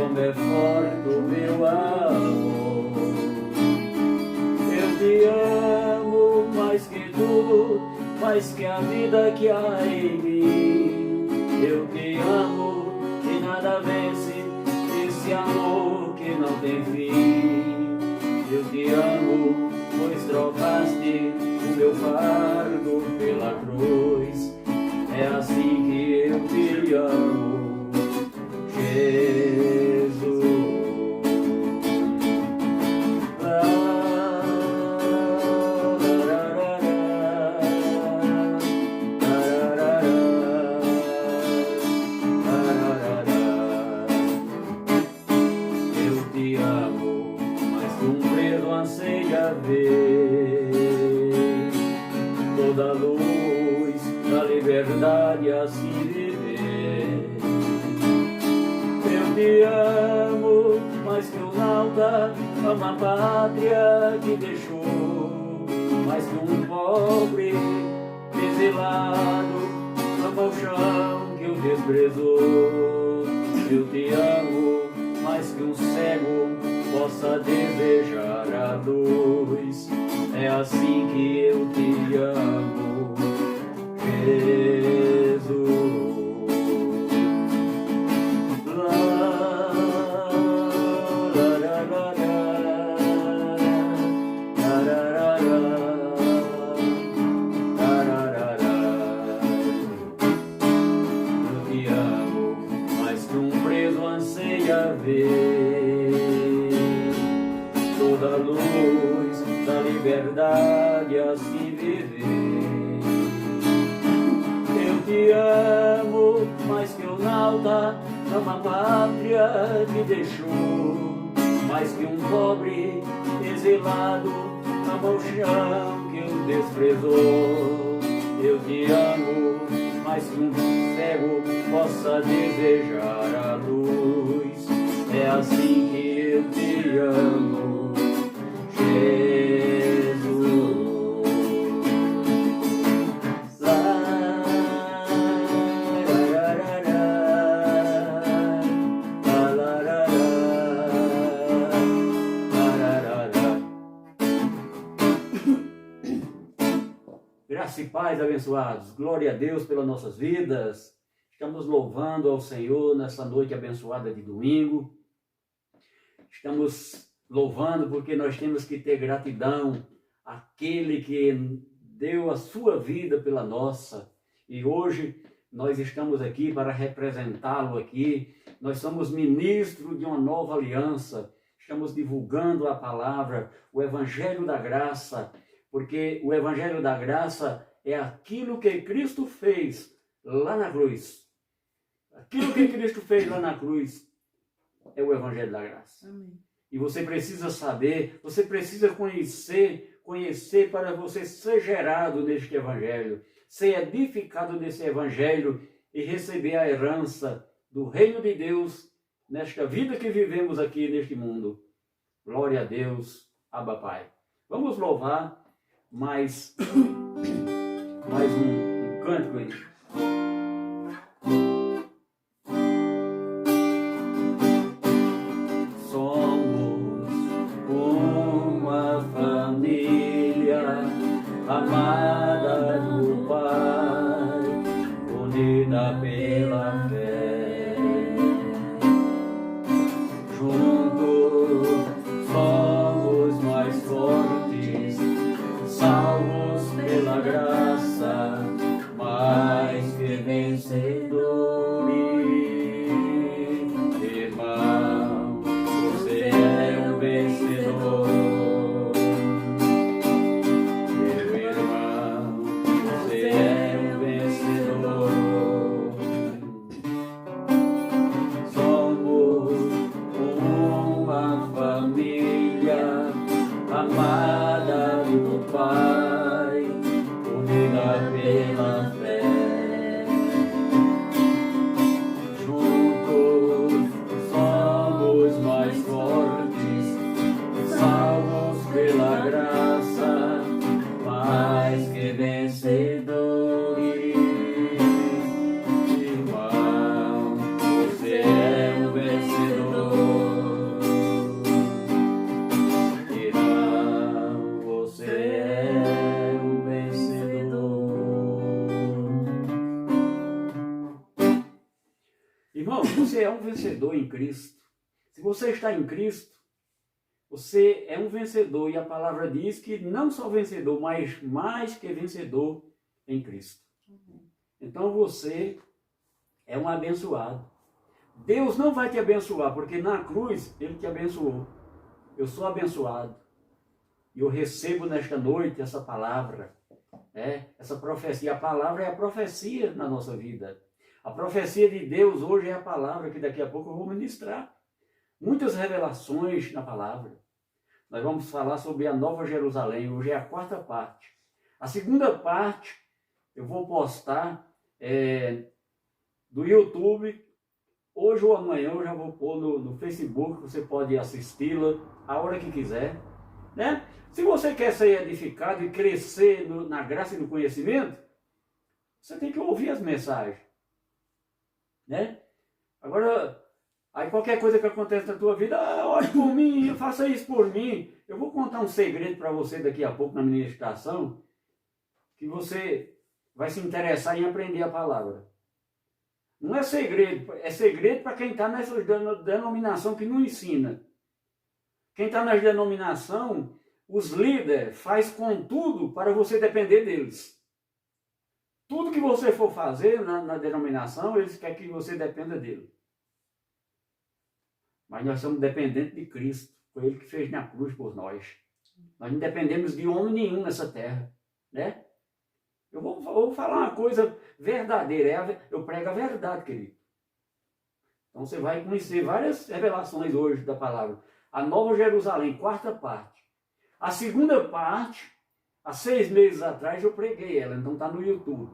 como é forte o meu amor. Eu te amo mais que tudo, mais que a vida que há em mim. Eu te amo e nada vence esse amor que não tem fim. Eu te amo, pois trocaste o meu fardo pela cruz. É assim que eu te amo, Jesus. Eu te amo, mas que um preso anseia ver toda a luz da liberdade a se viver. Eu te amo, mais que um nauta ama a pátria que deixou, mais que um pobre exilado ama o chão que o desprezou. Eu te amo, mais que um cego possa desejar a luz. É assim que eu te amo, Jesus. Eu te amo, mais que um preso anseia ver toda a luz da liberdade a se viver. Eu te amo, mais que o nauta ama a pátria que deixou, mais que um pobre exilado ama o chão que o desprezou. Eu te amo, mais que um cego possa desejar a luz. É assim que eu te amo, Jesus. Graça e paz, abençoados. Glória a Deus pelas nossas vidas. Estamos louvando ao Senhor nessa noite abençoada de domingo. Estamos louvando porque nós temos que ter gratidão àquele que deu a sua vida pela nossa. E hoje nós estamos aqui para representá-lo aqui. Nós somos ministros de uma nova aliança. Estamos divulgando a palavra, o Evangelho da Graça, porque o Evangelho da Graça é aquilo que Cristo fez lá na cruz. Aquilo que Cristo fez lá na cruz é o Evangelho da Graça. Amém. E você precisa saber, você precisa conhecer para você ser gerado neste Evangelho, ser edificado nesse Evangelho e receber a herança do Reino de Deus nesta vida que vivemos aqui neste mundo. Glória a Deus, Abba Pai. Vamos louvar mais um cântico aí. Somos uma família amada do Pai, unida pela fé. Juntos somos mais fortes, salvos pela graça, mais você é um vencedor em Cristo. Se você está em Cristo, você é um vencedor. E a palavra diz que não só vencedor, mas mais que vencedor em Cristo. Então você é um abençoado. Deus não vai te abençoar, porque na cruz Ele te abençoou. Eu sou abençoado. E eu recebo nesta noite essa palavra, essa profecia. A palavra é a profecia na nossa vida. A profecia de Deus hoje é a palavra que daqui a pouco eu vou ministrar. Muitas revelações na palavra. Nós vamos falar sobre a Nova Jerusalém. Hoje é a 4ª parte. A 2ª parte eu vou postar do YouTube. Hoje ou amanhã eu já vou pôr no Facebook. Você pode assisti-la a hora que quiser. Né? Se você quer ser edificado e crescer na graça e no conhecimento, você tem que ouvir as mensagens. Né? Agora, aí qualquer coisa que acontece na tua vida, ore por mim, faça isso por mim. Eu vou contar um segredo para você daqui a pouco na ministração, que você vai se interessar em aprender a palavra. Não é segredo para quem está nessa denominação que não ensina. Quem está nas denominações, os líderes faz com tudo para você depender deles. Tudo que você for fazer na denominação, eles querem que você dependa dele. Mas nós somos dependentes de Cristo. Foi Ele que fez na cruz por nós. Nós não dependemos de homem nenhum nessa terra. Né? Eu vou falar uma coisa verdadeira. Eu prego a verdade, querido. Então você vai conhecer várias revelações hoje da palavra. A Nova Jerusalém, 4ª parte. A 2ª parte, há 6 meses atrás eu preguei ela, então está no YouTube.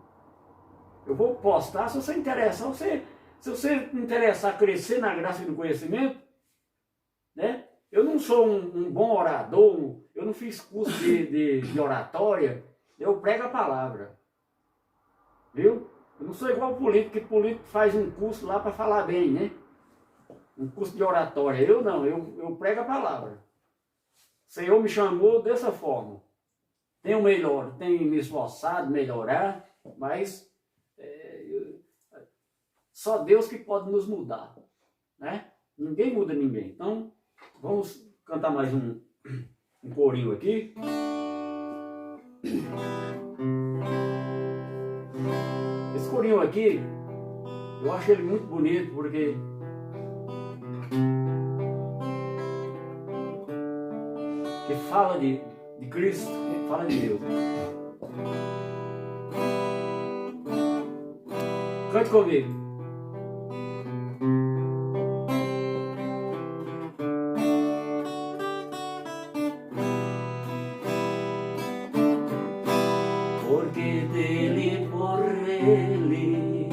Eu vou postar, se você interessar, se você interessar crescer na graça e no conhecimento, né? Eu não sou um bom orador, eu não fiz curso de oratória, eu prego a palavra. Viu? Eu não sou igual político, que político faz um curso lá para falar bem, né? Um curso de oratória. Eu não, eu prego a palavra. O Senhor me chamou dessa forma. Tenho me esforçado, melhorar, mas só Deus que pode nos mudar. Né? Ninguém muda ninguém. Então, vamos cantar mais um corinho aqui. Esse corinho aqui, eu acho ele muito bonito, porque que fala de Cristo, fala de Deus. Cante comigo. Porque dele, por ele,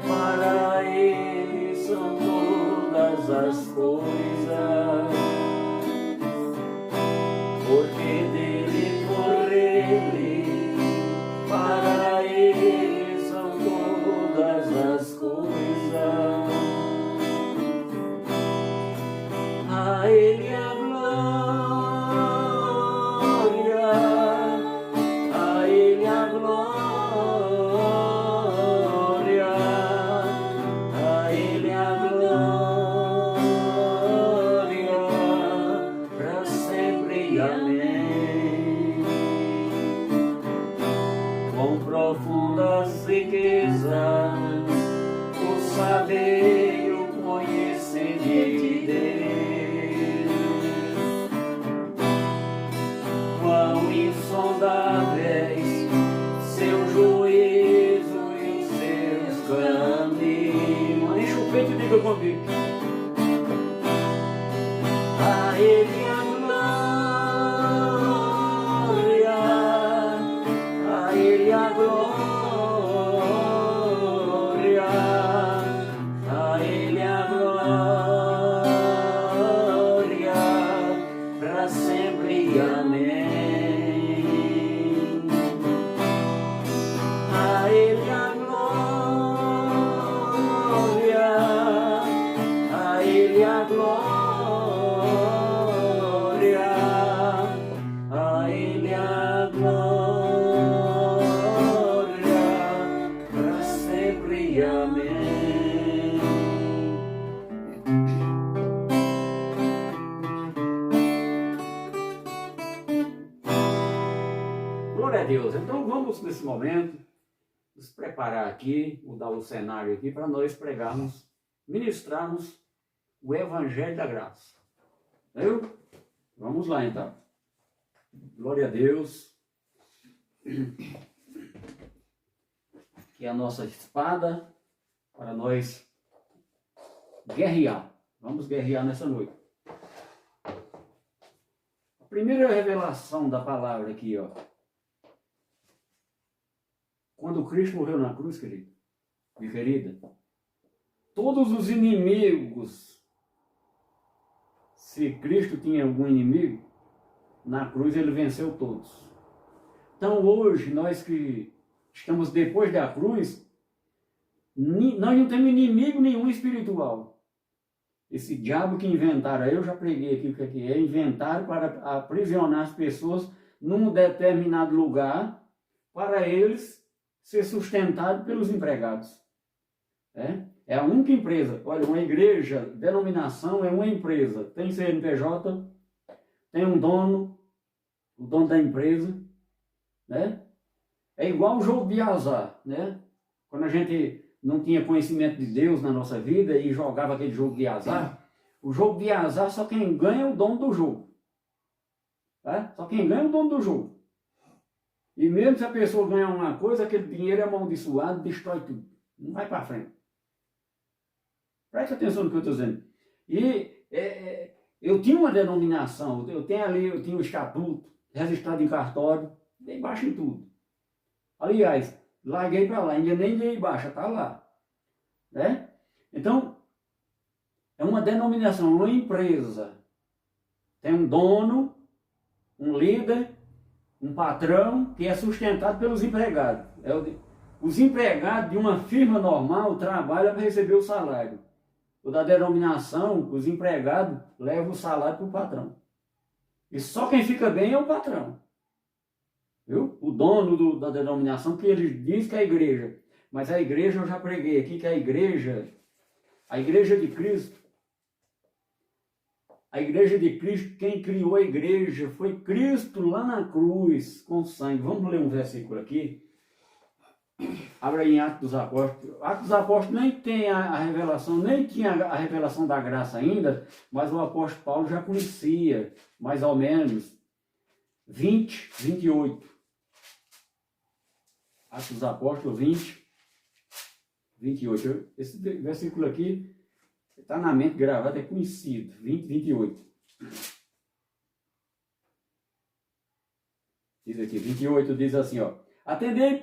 para ele são todas as coisas. Porque dele, por ele, para ele são todas as coisas. A ele a glória, a ele a glória, a ele a glória, para sempre. Amém. Com profundas riquezas, o saber e o conhecer de Deus, quão insondáveis seu juízo e os seus caminhos. Enche o peito e diga comigo. A ele a glória, a ele a glória, a ele a glória, para sempre. Amém. A ele a glória, a ele a glória, a ele a glória, para sempre. Amém. Deus. Então vamos, nesse momento, nos preparar aqui, mudar o cenário aqui, para nós pregarmos, ministrarmos o Evangelho da Graça. Entendeu? Vamos lá, então. Glória a Deus. Que é a nossa espada para nós guerrear. Vamos guerrear nessa noite. A primeira revelação da palavra aqui, ó. Quando Cristo morreu na cruz, querido e querida, todos os inimigos, se Cristo tinha algum inimigo, na cruz ele venceu todos. Então hoje, nós que estamos depois da cruz, nós não temos inimigo nenhum espiritual. Esse diabo que inventaram, eu já preguei aqui o que é, inventaram para aprisionar as pessoas num determinado lugar, para eles ser sustentados pelos empregados. É a única empresa. Olha, uma igreja, denominação é uma empresa. Tem CNPJ, tem um dono, o dono da empresa, né? É igual o jogo de azar, né? Quando a gente não tinha conhecimento de Deus na nossa vida e jogava aquele jogo de azar, o jogo de azar só quem ganha é o dono do jogo. Tá? Só quem ganha é o dono do jogo. E mesmo se a pessoa ganhar uma coisa, aquele dinheiro é amaldiçoado, destrói tudo. Não vai para frente. Preste atenção no que eu estou dizendo. E eu tinha uma denominação, eu tinha o estatuto, registrado em cartório, dei baixa em tudo. Aliás, larguei para lá, ainda nem dei baixa, está lá. Né? Então, é uma denominação, uma empresa. Tem um dono, um líder, um patrão que é sustentado pelos empregados. Os empregados de uma firma normal trabalham para receber o salário. O da denominação, os empregados levam o salário para o patrão. E só quem fica bem é o patrão. Viu? O dono da denominação, que ele diz que é a igreja. Mas a igreja, eu já preguei aqui, que a igreja de Cristo, quem criou a igreja foi Cristo lá na cruz, com sangue. Vamos ler um versículo aqui. Abra aí em Atos dos Apóstolos. Atos dos Apóstolos nem tem a revelação, nem tinha a revelação da graça ainda, mas o apóstolo Paulo já conhecia, mais ou menos, 20, 28. Atos dos Apóstolos 20, 28. Esse versículo aqui está na mente gravado, é conhecido. 20, 28. Diz aqui, 28 diz assim, ó. Atendei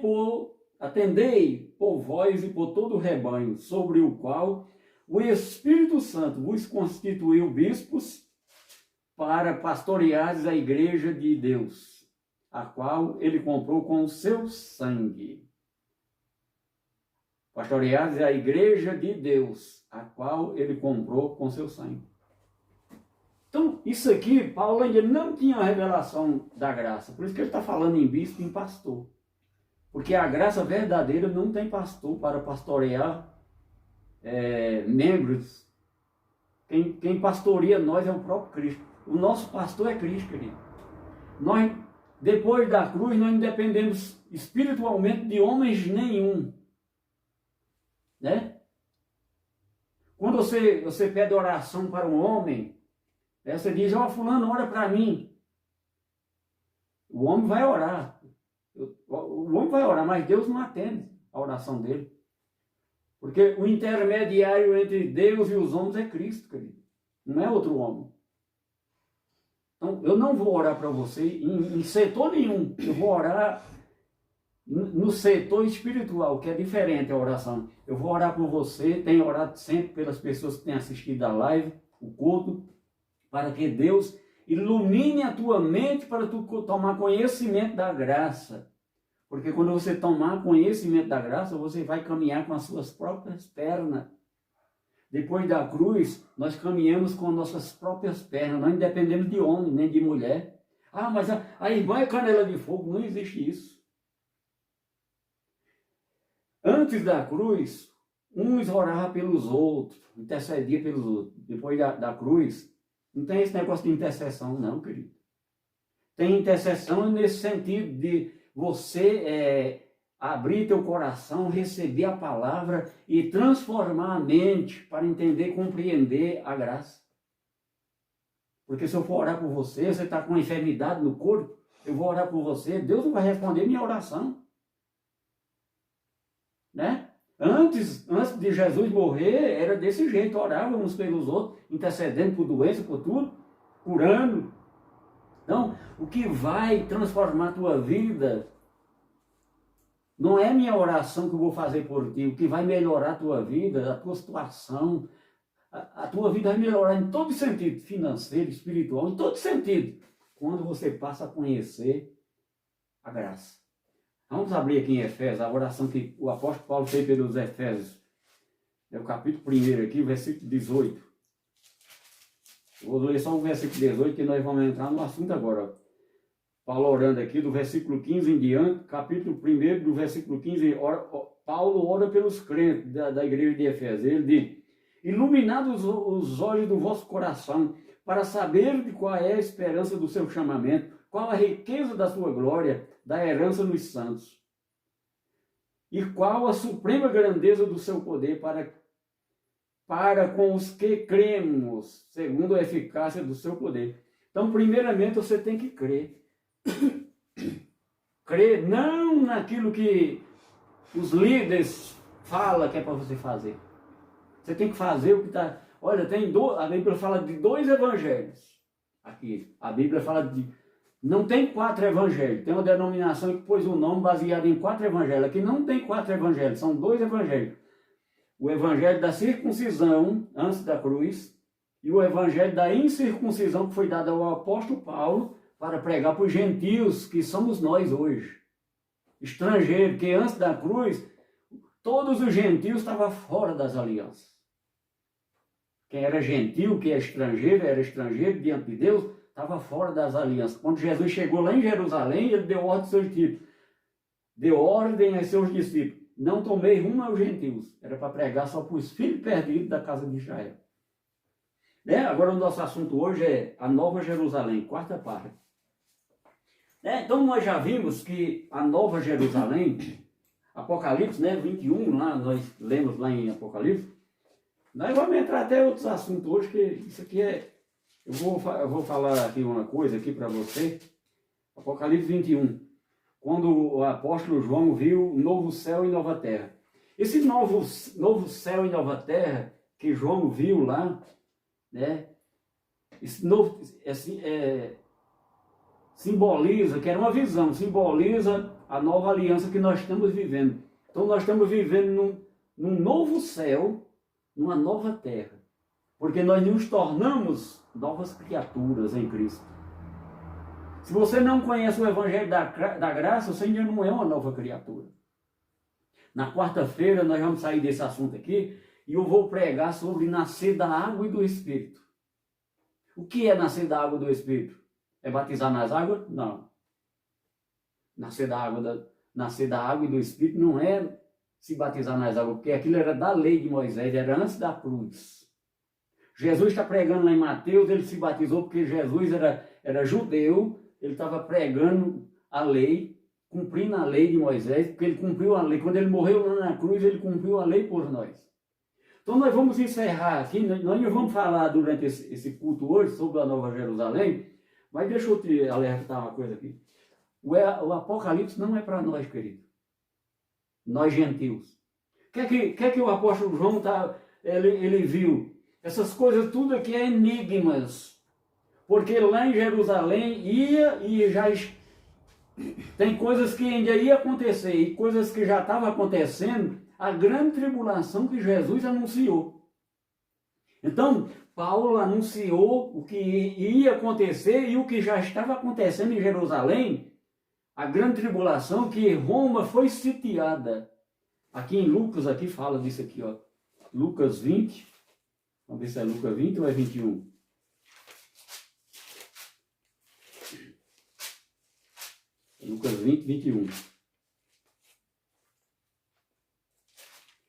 por vós e por todo o rebanho, sobre o qual o Espírito Santo vos constituiu bispos para pastoreares a igreja de Deus, a qual ele comprou com o seu sangue. Pastoreares a igreja de Deus, a qual ele comprou com seu sangue. Então, isso aqui, Paulo ainda não tinha a revelação da graça, por isso que ele está falando em bispo e em pastor. Porque a graça verdadeira não tem pastor para pastorear membros. Quem pastoreia nós é o próprio Cristo. O nosso pastor é Cristo, querido. Nós, depois da cruz, nós não dependemos espiritualmente de homens nenhum. Né? Quando você pede oração para um homem, você diz, ó, fulano, ora para mim. O homem vai orar. O homem vai orar, mas Deus não atende a oração dele. Porque o intermediário entre Deus e os homens é Cristo, querido. Não é outro homem. Então, eu não vou orar para você em setor nenhum. Eu vou orar no setor espiritual, que é diferente a oração. Eu vou orar por você, tenho orado sempre pelas pessoas que têm assistido a live, o culto, para que Deus ilumine a tua mente para tu tomar conhecimento da graça. Porque quando você tomar conhecimento da graça, você vai caminhar com as suas próprias pernas. Depois da cruz, nós caminhamos com nossas próprias pernas. Nós não dependemos de homem, nem de mulher. Ah, mas a irmã é canela de fogo. Não existe isso. Antes da cruz, uns oravam pelos outros, intercedia pelos outros. Depois da cruz, não tem esse negócio de intercessão, não, querido. Tem intercessão nesse sentido de você abrir teu coração, receber a palavra e transformar a mente para entender e compreender a graça. Porque se eu for orar por você, você está com uma enfermidade no corpo, eu vou orar por você, Deus não vai responder minha oração. Né? Antes de Jesus morrer, era desse jeito, orava uns pelos outros, intercedendo por doença, por tudo, curando. Então, o que vai transformar a tua vida não é minha oração que eu vou fazer por ti, o que vai melhorar a tua vida, a tua situação, a tua vida vai melhorar em todo sentido, financeiro, espiritual, em todo sentido, quando você passa a conhecer a graça. Vamos abrir aqui em Efésios, a oração que o apóstolo Paulo fez pelos Efésios. É o capítulo 1 aqui, o versículo 18. Eu vou ler só o versículo 18, que nós vamos entrar no assunto agora. Paulo orando aqui, do versículo 15 em diante, capítulo 1, do versículo 15, Paulo ora pelos crentes da igreja de Efésios. Ele diz: iluminados os olhos do vosso coração, para saber de qual é a esperança do seu chamamento, qual a riqueza da sua glória, da herança nos santos, e qual a suprema grandeza do seu poder para com os que cremos, segundo a eficácia do seu poder. Então, primeiramente, você tem que crer. Crer não naquilo que os líderes falam que é para você fazer. Você tem que fazer o que está... Olha, a Bíblia fala de 2 evangelhos. Aqui, a Bíblia fala de... Não tem 4 evangelhos. Tem uma denominação que pôs o nome baseado em 4 evangelhos. Aqui não tem 4 evangelhos, são 2 evangelhos. O evangelho da circuncisão, antes da cruz, e o evangelho da incircuncisão, que foi dado ao apóstolo Paulo para pregar para os gentios, que somos nós hoje. Estrangeiro, que antes da cruz, todos os gentios estavam fora das alianças. Quem era gentil, que era estrangeiro diante de Deus, estava fora das alianças. Quando Jesus chegou lá em Jerusalém, ele deu ordem aos seus discípulos. Deu ordem aos seus discípulos. Não tomei rumo aos gentios. Era para pregar só para os filhos perdidos da casa de Israel. Agora o nosso assunto hoje é a Nova Jerusalém, 4ª parte. Então nós já vimos que a Nova Jerusalém, Apocalipse 21, lá, nós lemos lá em Apocalipse. Nós vamos entrar até outros assuntos hoje, que isso aqui é... Eu vou falar aqui uma coisa aqui para você. Apocalipse 21. Quando o apóstolo João viu novo céu e nova terra. Esse novo céu e nova terra que João viu lá, né? Esse novo, simboliza, que era uma visão, simboliza a nova aliança que nós estamos vivendo. Então nós estamos vivendo num novo céu, numa nova terra. Porque nós nos tornamos novas criaturas em Cristo. Se você não conhece o Evangelho da Graça, você ainda não é uma nova criatura. Na quarta-feira nós vamos sair desse assunto aqui e eu vou pregar sobre nascer da água e do Espírito. O que é nascer da água e do Espírito? É batizar nas águas? Não. Nascer da água e do Espírito não é se batizar nas águas, porque aquilo era da lei de Moisés, era antes da cruz. Jesus está pregando lá em Mateus, ele se batizou porque Jesus era judeu, ele estava pregando a lei, cumprindo a lei de Moisés, porque ele cumpriu a lei. Quando ele morreu lá na cruz, ele cumpriu a lei por nós. Então nós vamos encerrar aqui, nós não vamos falar durante esse culto hoje sobre a Nova Jerusalém, mas deixa eu te alertar uma coisa aqui. O Apocalipse não é para nós, querido. Nós gentios. O que é que o apóstolo João ele viu? Essas coisas tudo aqui é enigmas. Porque lá em Jerusalém tem coisas que ainda ia acontecer e coisas que já estavam acontecendo, a grande tribulação que Jesus anunciou. Então, Paulo anunciou o que ia acontecer e o que já estava acontecendo em Jerusalém, a grande tribulação, que Roma foi sitiada. Aqui em Lucas, aqui fala disso aqui, ó. Lucas 20, vamos ver se é Lucas 20 ou é 21. Lucas 20, 21. Deixa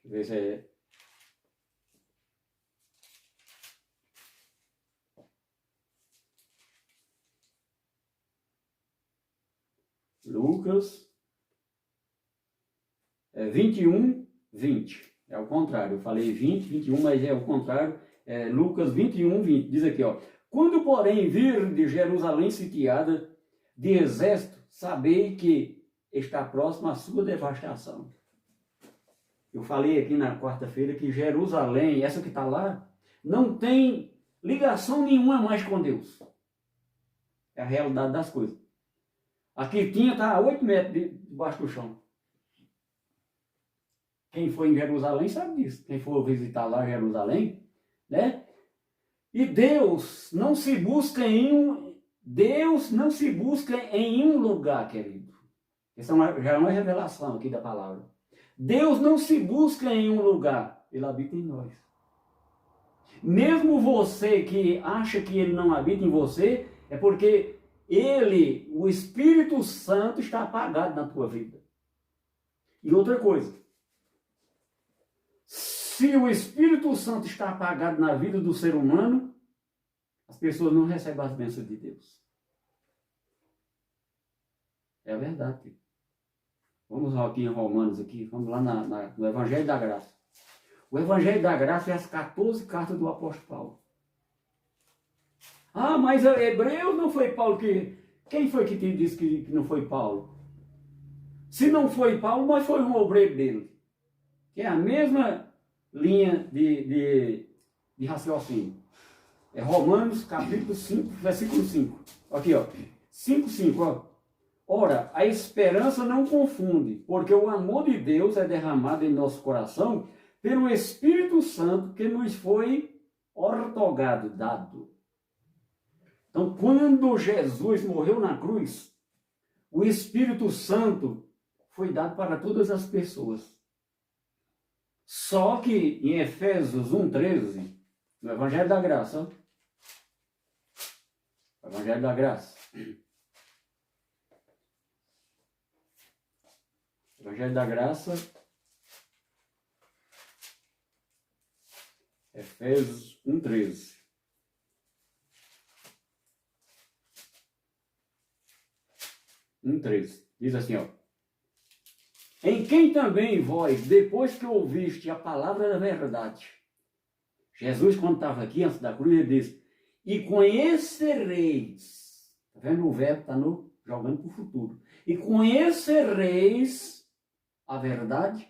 eu ver se é... Lucas 21, 20. É o contrário. Eu falei 20, 21, mas é o contrário. Lucas 21, 20. Diz aqui, ó. Quando, porém, vir de Jerusalém sitiada de exército, sabei que está próxima a sua devastação. Eu falei aqui na quarta-feira que Jerusalém, essa que está lá, não tem ligação nenhuma mais com Deus. É a realidade das coisas. A Quitinha está a 8 metros debaixo do chão. Quem foi em Jerusalém sabe disso. Quem for visitar lá Jerusalém, né? E Deus não se busca em um lugar, querido. Essa já é uma revelação aqui da palavra. Deus não se busca em um lugar, Ele habita em nós. Mesmo você que acha que Ele não habita em você, é porque Ele, o Espírito Santo, está apagado na tua vida. E outra coisa, se o Espírito Santo está apagado na vida do ser humano, as pessoas não recebem as bênçãos de Deus. É a verdade. Vamos aqui em Romanos, vamos lá no Evangelho da Graça. O Evangelho da Graça é as 14 cartas do apóstolo Paulo. Ah, mas Hebreus não foi Paulo que... Quem foi que te disse que não foi Paulo? Se não foi Paulo, mas foi um obreiro dele. Que é a mesma linha de raciocínio. É Romanos, capítulo 5, versículo 5. Aqui, ó. 5:5, ó. Ora, a esperança não confunde, porque o amor de Deus é derramado em nosso coração pelo Espírito Santo que nos foi outorgado, dado. Então, quando Jesus morreu na cruz, o Espírito Santo foi dado para todas as pessoas. Só que em Efésios 1:13, no Evangelho da Graça, Evangelho da Graça, Evangelho da Graça, Efésios 1:13. Diz assim, ó. Em quem também vós, depois que ouviste a palavra da verdade. Jesus, quando estava aqui, antes da cruz, ele disse, e conhecereis. Está vendo? O verbo está jogando para o futuro. E conhecereis a verdade,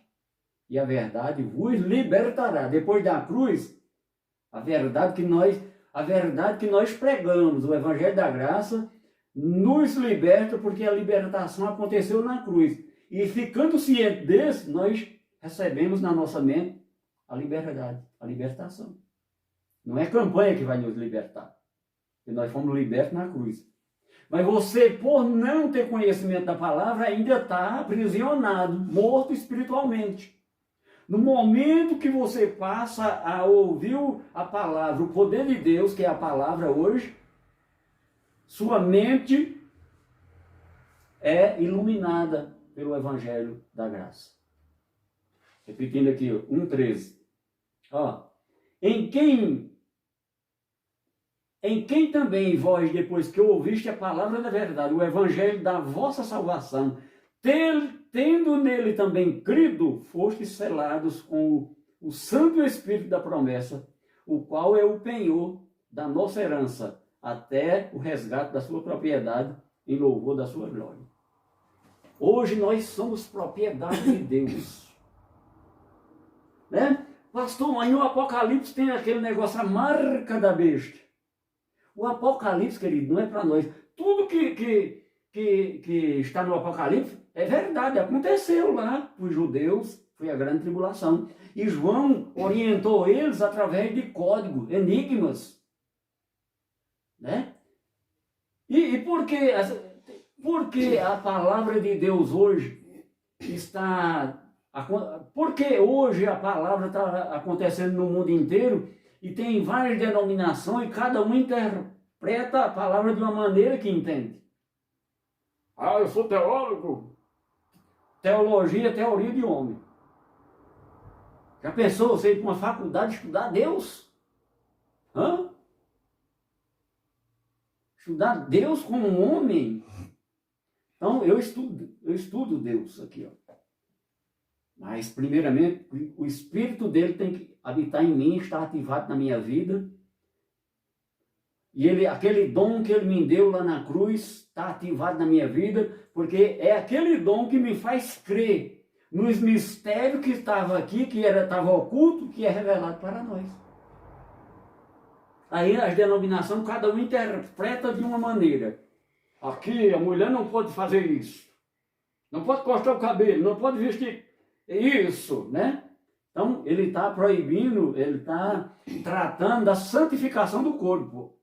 e a verdade vos libertará. Depois da cruz, a verdade que nós pregamos, o Evangelho da Graça, nos liberta, porque a libertação aconteceu na cruz. E ficando ciente desse, nós recebemos na nossa mente a liberdade, a libertação. Não é campanha que vai nos libertar, porque nós fomos libertos na cruz. Mas você, por não ter conhecimento da palavra, ainda está aprisionado, morto espiritualmente. No momento que você passa a ouvir a palavra, o poder de Deus, que é a palavra hoje, sua mente é iluminada pelo Evangelho da Graça. Repetindo aqui, 1:13. Em quem também vós, depois que ouviste a palavra da verdade, o evangelho da vossa salvação, tendo nele também crido, fostes selados com o Santo Espírito da promessa, o qual é o penhor da nossa herança, até o resgate da sua propriedade, em louvor da sua glória. Hoje nós somos propriedade de Deus. Né? Pastor, mas no Apocalipse tem aquele negócio, a marca da besta. O Apocalipse, querido, não é para nós. Tudo que está no Apocalipse é verdade, aconteceu lá para os judeus, foi a grande tribulação. E João orientou eles através de código, enigmas. Né? E por que a palavra de Deus hoje está... Porque hoje a palavra está acontecendo no mundo inteiro e tem várias denominações e cada um interpreta a palavra de uma maneira que entende. Ah, eu sou teólogo. Teologia é teoria de homem. Já pensou você ir para uma faculdade estudar Deus? Hã? Estudar Deus como um homem? Então eu estudo Deus aqui, ó. Mas, primeiramente, o Espírito dele tem que habitar em mim, estar ativado na minha vida. E aquele dom que ele me deu lá na cruz está ativado na minha vida, porque é aquele dom que me faz crer nos mistérios que estava aqui, que estava oculto, que é revelado para nós. Aí as denominações, cada um interpreta de uma maneira. Aqui a mulher não pode fazer isso. Não pode cortar o cabelo, não pode vestir isso, né? Então ele está proibindo, ele está tratando da santificação do corpo.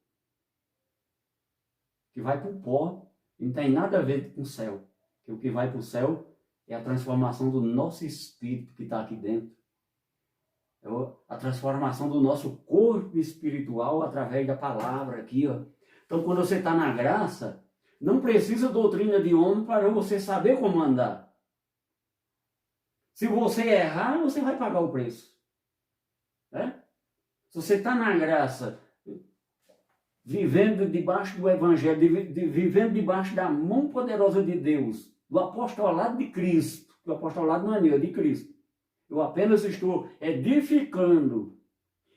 Que vai para o pó, e não tem nada a ver com o céu. Que o que vai para o céu é a transformação do nosso espírito que está aqui dentro. É a transformação do nosso corpo espiritual através da palavra aqui, ó. Então, quando você está na graça, não precisa doutrina de homem para você saber como andar. Se você errar, você vai pagar o preço. Né? Se você está na graça, vivendo debaixo do Evangelho, vivendo debaixo da mão poderosa de Deus, do apostolado de Cristo, o apostolado não é meu, é de Cristo. Eu apenas estou edificando,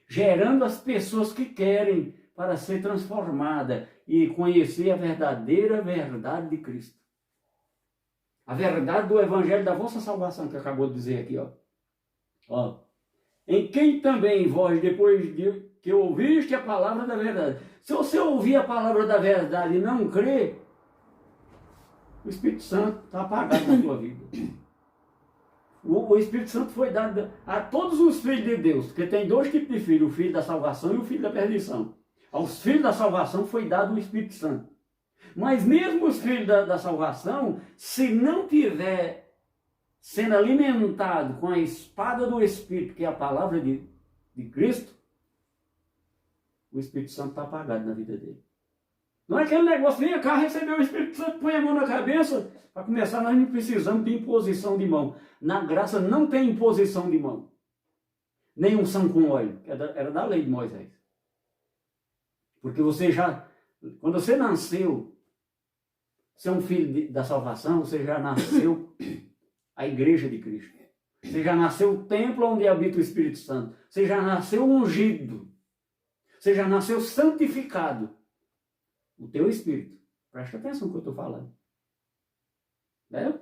gerando as pessoas que querem para ser transformada e conhecer a verdadeira verdade de Cristo. A verdade do Evangelho da vossa salvação, que acabou de dizer aqui, ó. Em quem também vós, depois de que ouviste a palavra da verdade. Se você ouvir a palavra da verdade e não crer, o Espírito Santo está apagado na sua vida. O Espírito Santo foi dado a todos os filhos de Deus, porque tem dois tipos de filhos, o filho da salvação e o filho da perdição. Aos filhos da salvação foi dado o Espírito Santo. Mas mesmo os filhos da salvação, se não tiver sendo alimentado com a espada do Espírito, que é a palavra de Cristo, o Espírito Santo está apagado na vida dele. Não é aquele negócio, vem cá, recebeu o Espírito Santo, põe a mão na cabeça. Para começar, nós não precisamos de imposição de mão. Na graça não tem imposição de mão. Nem unção com óleo, que era da lei de Moisés. Porque você já, quando você nasceu, você é um filho da salvação, você já nasceu a igreja de Cristo. Você já nasceu o templo onde habita o Espírito Santo. Você já nasceu ungido. Você já nasceu santificado. O teu espírito. Presta atenção no que eu estou falando. Né?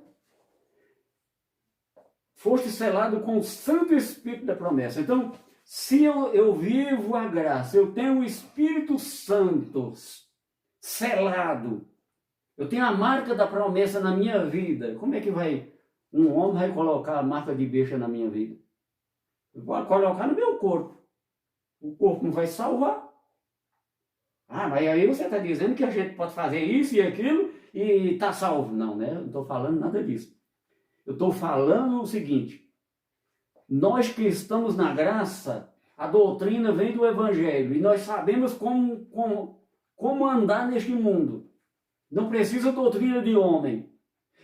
Foste selado com o Santo Espírito da promessa. Então, se eu vivo a graça, eu tenho o Espírito Santo selado, eu tenho a marca da promessa na minha vida, como é que um homem vai colocar a marca de besta na minha vida? Eu vou colocar no meu corpo. O corpo não vai salvar. Ah, mas aí você está dizendo que a gente pode fazer isso e aquilo e está salvo. Não, né? Eu não estou falando nada disso. Eu estou falando o seguinte. Nós que estamos na graça, a doutrina vem do Evangelho. E nós sabemos como andar neste mundo. Não precisa doutrina de homem.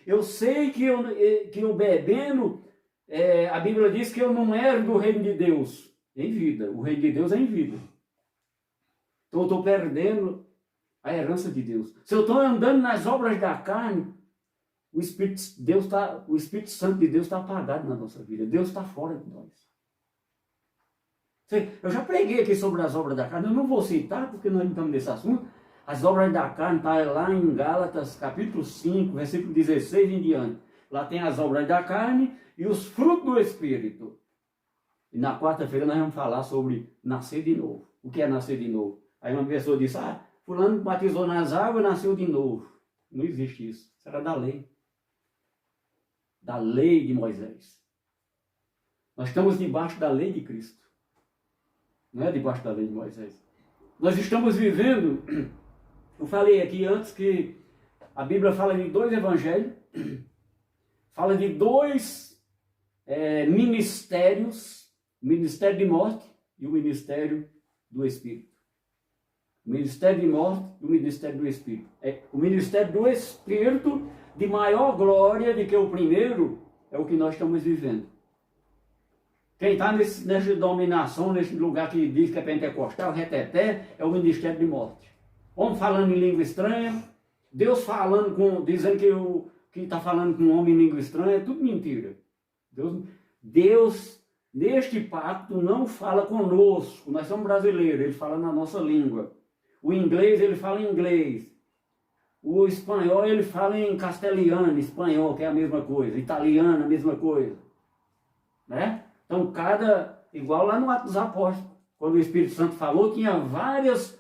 Eu sei que eu bebendo, a Bíblia diz que eu não herdo do reino de Deus em vida. O reino de Deus é em vida. Então eu estou perdendo a herança de Deus. Se eu estou andando nas obras da carne, o Espírito Santo de Deus está apagado na nossa vida. Deus está fora de nós. Eu já preguei aqui sobre as obras da carne, eu não vou citar porque nós não estamos nesse assunto. As obras da carne estão lá em Gálatas, capítulo 5, versículo 16 em diante. Lá tem as obras da carne e os frutos do Espírito. E na quarta-feira nós vamos falar sobre nascer de novo. O que é nascer de novo? Aí uma pessoa disse, fulano batizou nas águas e nasceu de novo. Não existe isso. Isso era da lei. Da lei de Moisés. Nós estamos debaixo da lei de Cristo. Não é debaixo da lei de Moisés. Nós estamos vivendo, eu falei aqui antes que a Bíblia fala de dois evangelhos, fala de dois ministérios, o ministério de morte e o ministério do Espírito. O ministério de morte e o ministério do Espírito. O ministério do Espírito, de maior glória do que o primeiro, é o que nós estamos vivendo. Quem está nessa dominação, nesse lugar que diz que é pentecostal, reteté, é o ministério de morte. Homem falando em língua estranha, Deus falando dizendo que está falando com um homem em língua estranha, é tudo mentira. Deus, neste pacto, não fala conosco. Nós somos brasileiros, ele fala na nossa língua. O inglês, ele fala em inglês. O espanhol, ele fala em castelhano, espanhol, que é a mesma coisa. Italiano, a mesma coisa. Né? Então, igual lá no Atos dos Apóstolos, quando o Espírito Santo falou, tinha várias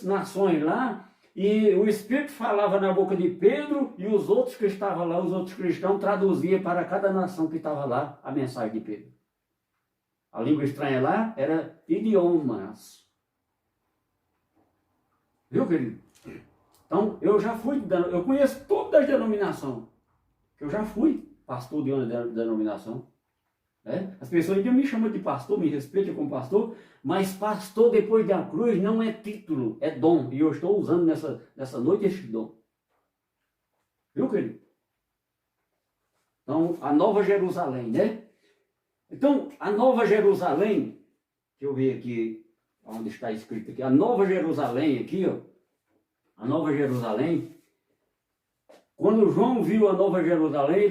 nações lá, e o Espírito falava na boca de Pedro, e os outros que estavam lá, os outros cristãos, traduziam para cada nação que estava lá a mensagem de Pedro. A língua estranha lá era idiomas. Viu, querido? Então, eu conheço todas as denominações. Eu já fui pastor de uma denominação. Né? As pessoas ainda me chamam de pastor, me respeitam como pastor, mas pastor depois da cruz não é título, é dom. E eu estou usando nessa noite este dom. Viu, querido? Então, a Nova Jerusalém, né? Então, a Nova Jerusalém, deixa eu ver aqui, onde está escrito aqui, a Nova Jerusalém aqui, ó, a Nova Jerusalém, quando João viu a Nova Jerusalém,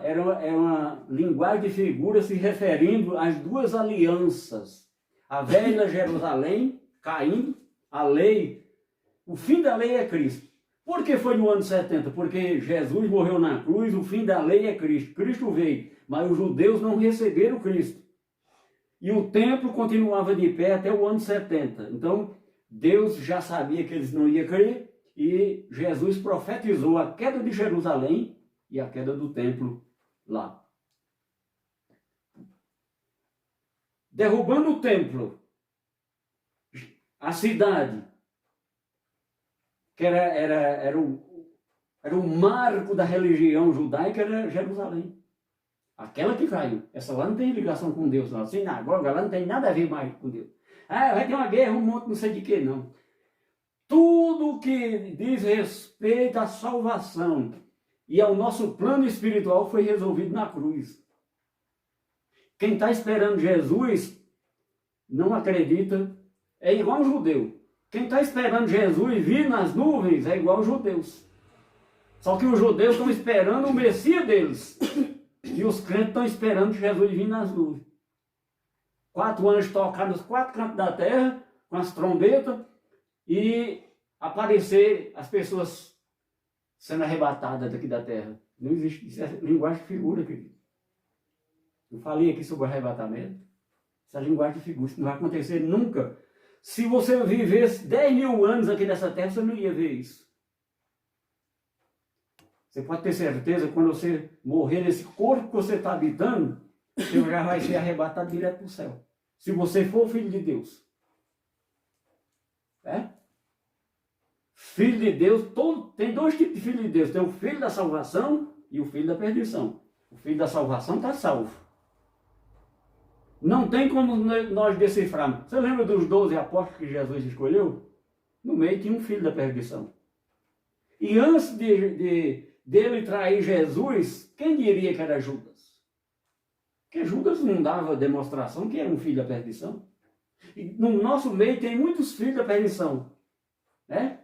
era uma linguagem de figura se referindo às duas alianças. A velha Jerusalém caindo, a lei, o fim da lei é Cristo. Por que foi no ano 70? Porque Jesus morreu na cruz, o fim da lei é Cristo. Cristo veio, mas os judeus não receberam Cristo. E o templo continuava de pé até o ano 70. Então, Deus já sabia que eles não iam crer, e Jesus profetizou a queda de Jerusalém e a queda do templo lá. Derrubando o templo, a cidade, que era o marco da religião judaica, era Jerusalém. Aquela que caiu. Essa lá não tem ligação com Deus, não. A sinagoga lá não tem nada a ver mais com Deus. Ah, vai ter uma guerra, um monte, não sei de que, não. Tudo que diz respeito à salvação e ao nosso plano espiritual foi resolvido na cruz. Quem está esperando Jesus não acredita, é igual um judeu. Quem está esperando Jesus vir nas nuvens é igual aos judeus. Só que os judeus estão esperando o Messias deles. E os crentes estão esperando Jesus vir nas nuvens. 4 anjos tocar nos 4 cantos da terra, com as trombetas, e aparecer as pessoas sendo arrebatadas daqui da terra. Não existe, isso é linguagem de figura, querido. Eu falei aqui sobre o arrebatamento. Essa linguagem de figura, isso não vai acontecer nunca. Se você vivesse 10 mil anos aqui nessa terra, você não ia ver isso. Você pode ter certeza que quando você morrer nesse corpo que você está habitando, você já vai ser arrebatado direto para o céu. Se você for filho de Deus. É? Filho de Deus, tem 2 tipos de filho de Deus. Tem o filho da salvação e o filho da perdição. O filho da salvação está salvo. Não tem como nós decifrarmos. Você lembra dos 12 apóstolos que Jesus escolheu? No meio tinha um filho da perdição. E antes dele trair Jesus, quem diria que era Judas? Porque Judas não dava demonstração que era um filho da perdição. E no nosso meio tem muitos filhos da perdição. Né?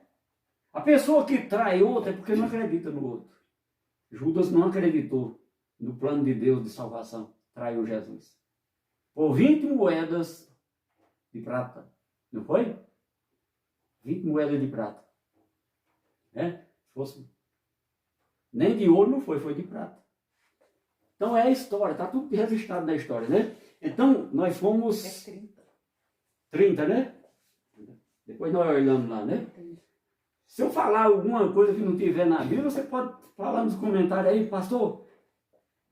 A pessoa que trai outra é porque não acredita no outro. Judas não acreditou no plano de Deus de salvação. Traiu Jesus. Por 20 moedas de prata. Não foi? 20 moedas de prata. Se fosse... Nem de ouro não foi de prata. Então é a história, está tudo registrado na história, né? Então nós fomos... É 30. 30, né? Depois nós olhamos lá, né? Se eu falar alguma coisa que não tiver na Bíblia, você pode falar nos comentários aí, pastor,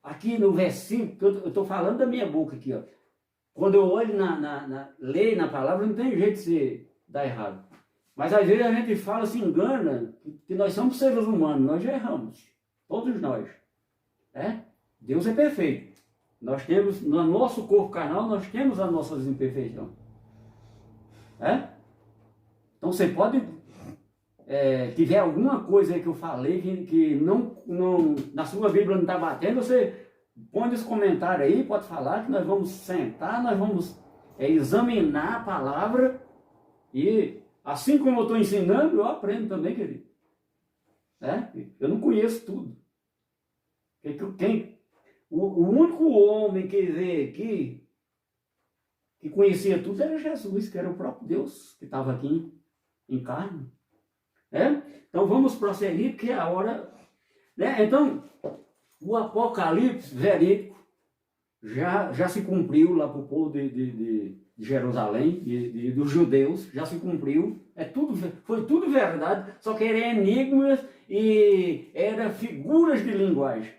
aqui no versículo, eu estou falando da minha boca aqui, ó. Quando eu olho leio na palavra, não tem jeito de se dar errado. Mas às vezes a gente fala, se engana, que nós somos seres humanos, nós já erramos. Todos nós. Deus é perfeito. Nós temos, no nosso corpo carnal, nós temos as nossas imperfeições. Então você pode, tiver alguma coisa aí que eu falei que não, na sua Bíblia não está batendo, você põe nos comentários aí, pode falar que nós vamos sentar, nós vamos examinar a palavra e assim como eu estou ensinando, eu aprendo também, querido. Eu não conheço tudo. O único homem que veio aqui, que conhecia tudo, era Jesus, que era o próprio Deus que estava aqui em carne. Então vamos prosseguir, porque a hora... Então, o Apocalipse verídico já se cumpriu lá para o povo de Jerusalém, dos judeus, já se cumpriu. Foi tudo verdade, só que eram enigmas e eram figuras de linguagem.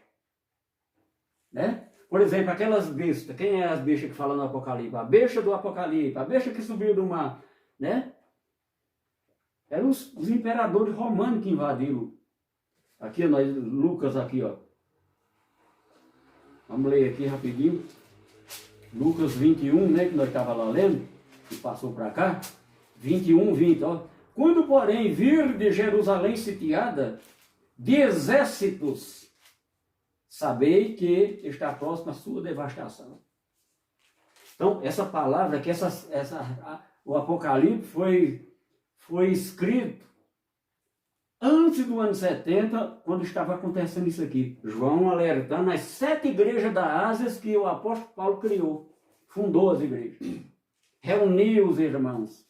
Por exemplo, aquelas bestas, quem é as bestas que falam no Apocalipse? A besta do Apocalipse, a besta que subiu do mar, Eram os imperadores romanos que invadiram. Aqui, Lucas aqui, ó. Vamos ler aqui rapidinho. Lucas 21, que nós estávamos lá lendo, que passou para cá. 21, 20, ó. Quando, porém, vir de Jerusalém sitiada, de exércitos, sabei que está próxima a sua devastação. Então, essa palavra, que o Apocalipse foi escrito antes do ano 70, quando estava acontecendo isso aqui. João alertando as 7 igrejas da Ásia que o apóstolo Paulo criou. Fundou as igrejas. Reuniu os irmãos.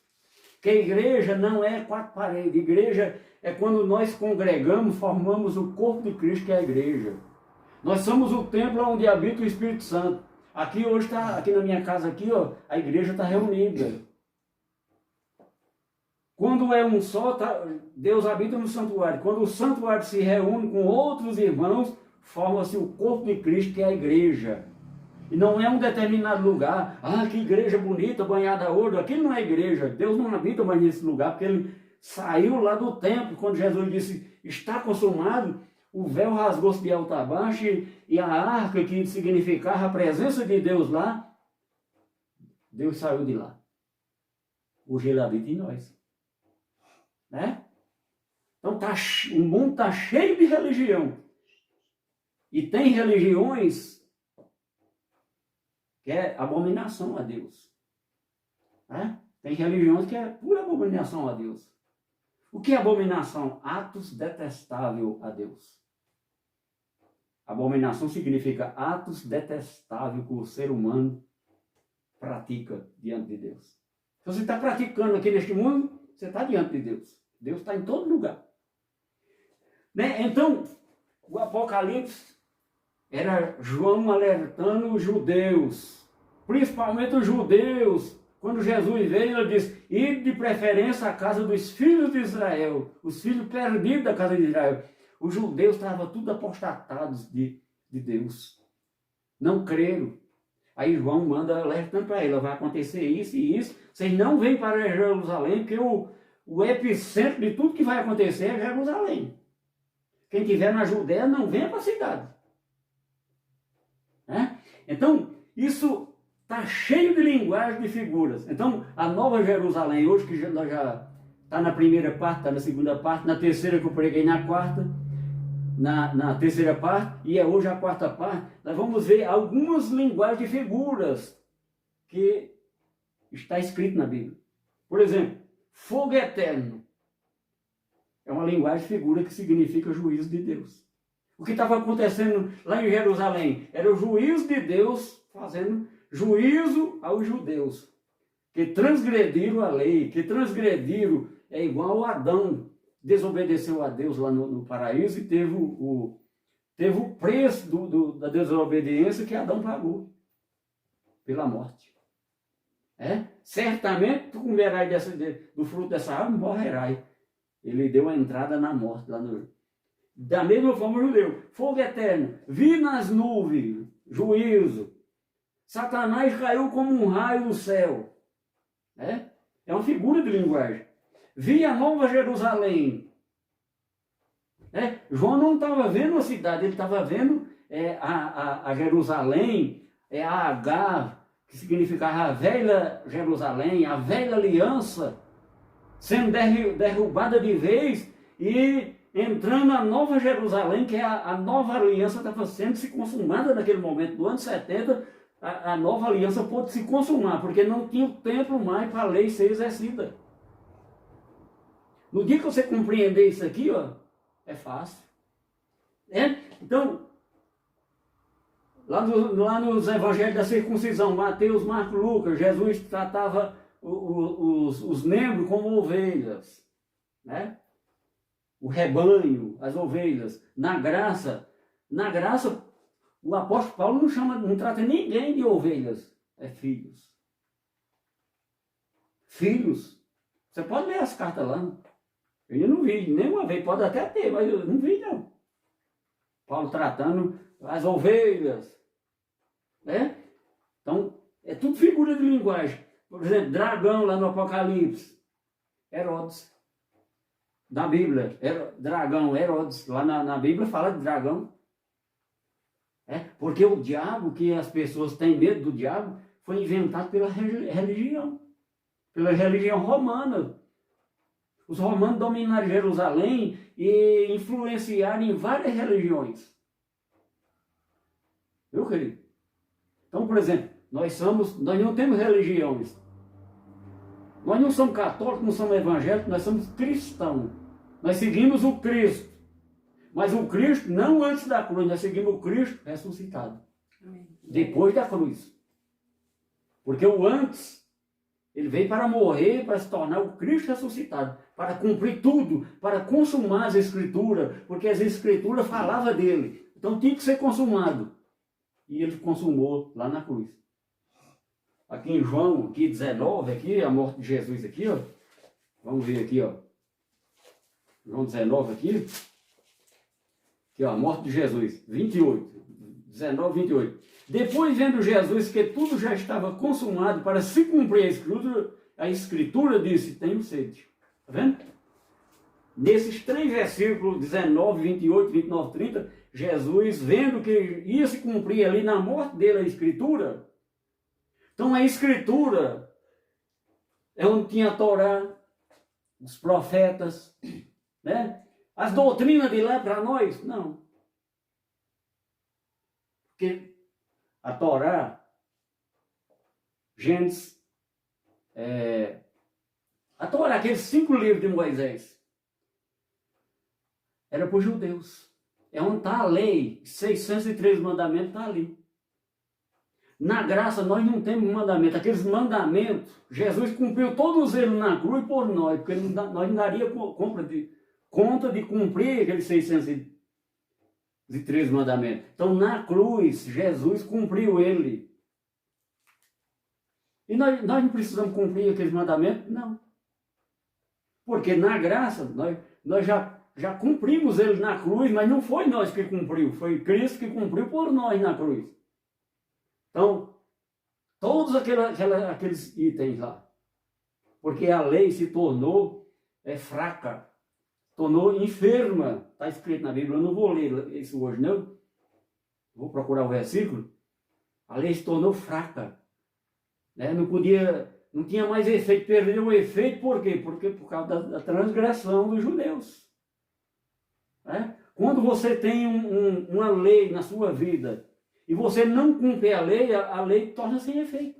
Que a igreja não é 4 paredes. Igreja é quando nós congregamos, formamos o corpo de Cristo, que é a igreja. Nós somos o templo onde habita o Espírito Santo. Aqui hoje aqui na minha casa aqui, ó, a igreja está reunida. Quando é um só, Deus habita no santuário. Quando o santuário se reúne com outros irmãos, forma-se o corpo de Cristo, que é a igreja. E não é um determinado lugar. Que igreja bonita, banhada a ouro. Aquilo não é igreja. Deus não habita mais nesse lugar, porque ele saiu lá do templo, quando Jesus disse, está consumado, o véu rasgou-se de alto a baixo, e a arca, que significava a presença de Deus lá, Deus saiu de lá. Hoje ele habita em nós. Então o mundo está cheio de religião. E tem religiões que é abominação a Deus. Tem religiões que é pura abominação a Deus. O que é abominação? Atos detestáveis a Deus. Abominação significa atos detestáveis que o ser humano pratica diante de Deus. Se você está praticando aqui neste mundo, você está diante de Deus. Deus está em todo lugar. Então, o Apocalipse era João alertando os judeus, principalmente os judeus. Quando Jesus veio, ele disse, ide de preferência à casa dos filhos de Israel, os filhos perdidos da casa de Israel. Os judeus estavam tudo apostatados de Deus. Não creram. Aí João manda alertando para ele, vai acontecer isso e isso. Vocês não vêm para Jerusalém, porque o epicentro de tudo que vai acontecer é Jerusalém. Quem estiver na Judéia não venha para a cidade. Então, isso está cheio de linguagem, de figuras. Então, a Nova Jerusalém, hoje que nós já está na primeira parte, está na segunda parte, na terceira que eu preguei na quarta, na terceira parte, e é hoje a quarta parte, nós vamos ver algumas linguagens de figuras que está escrito na Bíblia. Por exemplo, fogo eterno. É uma linguagem de figura que significa juízo de Deus. O que estava acontecendo lá em Jerusalém era o juízo de Deus fazendo juízo aos judeus, que transgrediram a lei, que transgrediram, é igual a Adão, desobedeceu a Deus lá no paraíso e teve o preço da desobediência que Adão pagou pela morte. Certamente tu comerás do fruto dessa árvore, morrerás. Ele deu a entrada na morte lá no... Da mesma forma o judeu, fogo eterno, vi nas nuvens, juízo. Satanás caiu como um raio do céu. É uma figura de linguagem. Vi a Nova Jerusalém. João não estava vendo a cidade, ele estava vendo a Jerusalém, a Agar, que significava a velha Jerusalém, a velha aliança, sendo derrubada de vez e entrando a Nova Jerusalém, que é a nova aliança estava sendo se consumada naquele momento, do ano 70, a nova aliança pôde se consumar, porque não tinha o templo mais para a lei ser exercida. No dia que você compreender isso aqui, ó, é fácil. Então, Lá nos evangelhos da circuncisão, Mateus, Marcos, Lucas, Jesus tratava os membros como ovelhas, né? O rebanho, as ovelhas. Na graça, o apóstolo Paulo não trata ninguém de ovelhas, é filhos. Filhos. Você pode ler as cartas lá. Eu não vi nenhuma vez, pode até ter, mas eu não vi não. Paulo tratando as ovelhas, né? Então, é tudo figura de linguagem. Por exemplo, dragão lá no Apocalipse, Herodes. Na Bíblia, dragão, Herodes, lá na Bíblia fala de dragão. Porque o diabo, que as pessoas têm medo do diabo, foi inventado pela religião romana. Os romanos dominaram Jerusalém e influenciaram em várias religiões. Viu, querido? Então, por exemplo, nós não temos religiões. Nós não somos católicos, não somos evangélicos, nós somos cristãos. Nós seguimos o Cristo. Mas o Cristo não antes da cruz, nós seguimos o Cristo ressuscitado. Amém. Depois da cruz. Porque o antes, ele veio para morrer, para se tornar o Cristo ressuscitado, para cumprir tudo, para consumar as Escrituras, porque as Escrituras falavam dele. Então tinha que ser consumado. E ele consumou lá na cruz. Aqui em João, aqui 19, aqui, a morte de Jesus aqui, ó. Vamos ver aqui, ó. João 19 aqui. Aqui, ó, a morte de Jesus, 28. 19, 28. Depois, vendo Jesus que tudo já estava consumado para se cumprir a Escritura disse, tenho sede. Está vendo? Nesses 3 versículos, 19, 28, 29, 30, Jesus, vendo que ia se cumprir ali na morte dele a Escritura. Então a Escritura é onde tinha a Torá, os profetas, né? As doutrinas de lá para nós, não. Porque a Torá, Gênesis, a Torá, aqueles 5 livros de Moisés, era para os judeus. É onde está a lei, 603 mandamentos está ali. Na graça nós não temos mandamento. Aqueles mandamentos, Jesus cumpriu todos eles na cruz por nós, porque nós não daria conta de cumprir aqueles 603 mandamentos. Então na cruz, Jesus cumpriu ele. E nós não precisamos cumprir aqueles mandamentos? Não. Porque na graça, nós já cumprimos eles na cruz, mas não foi nós que cumpriu, foi Cristo que cumpriu por nós na cruz. Então, todos aqueles itens lá, porque a lei se tornou fraca, tornou enferma, está escrito na Bíblia, eu não vou ler isso hoje não, vou procurar o versículo, a lei se tornou fraca, né? Não tinha mais efeito, perdeu o efeito, por quê? Porque por causa da transgressão dos judeus. Né? Quando você tem uma lei na sua vida, e você não cumpre a lei torna sem efeito.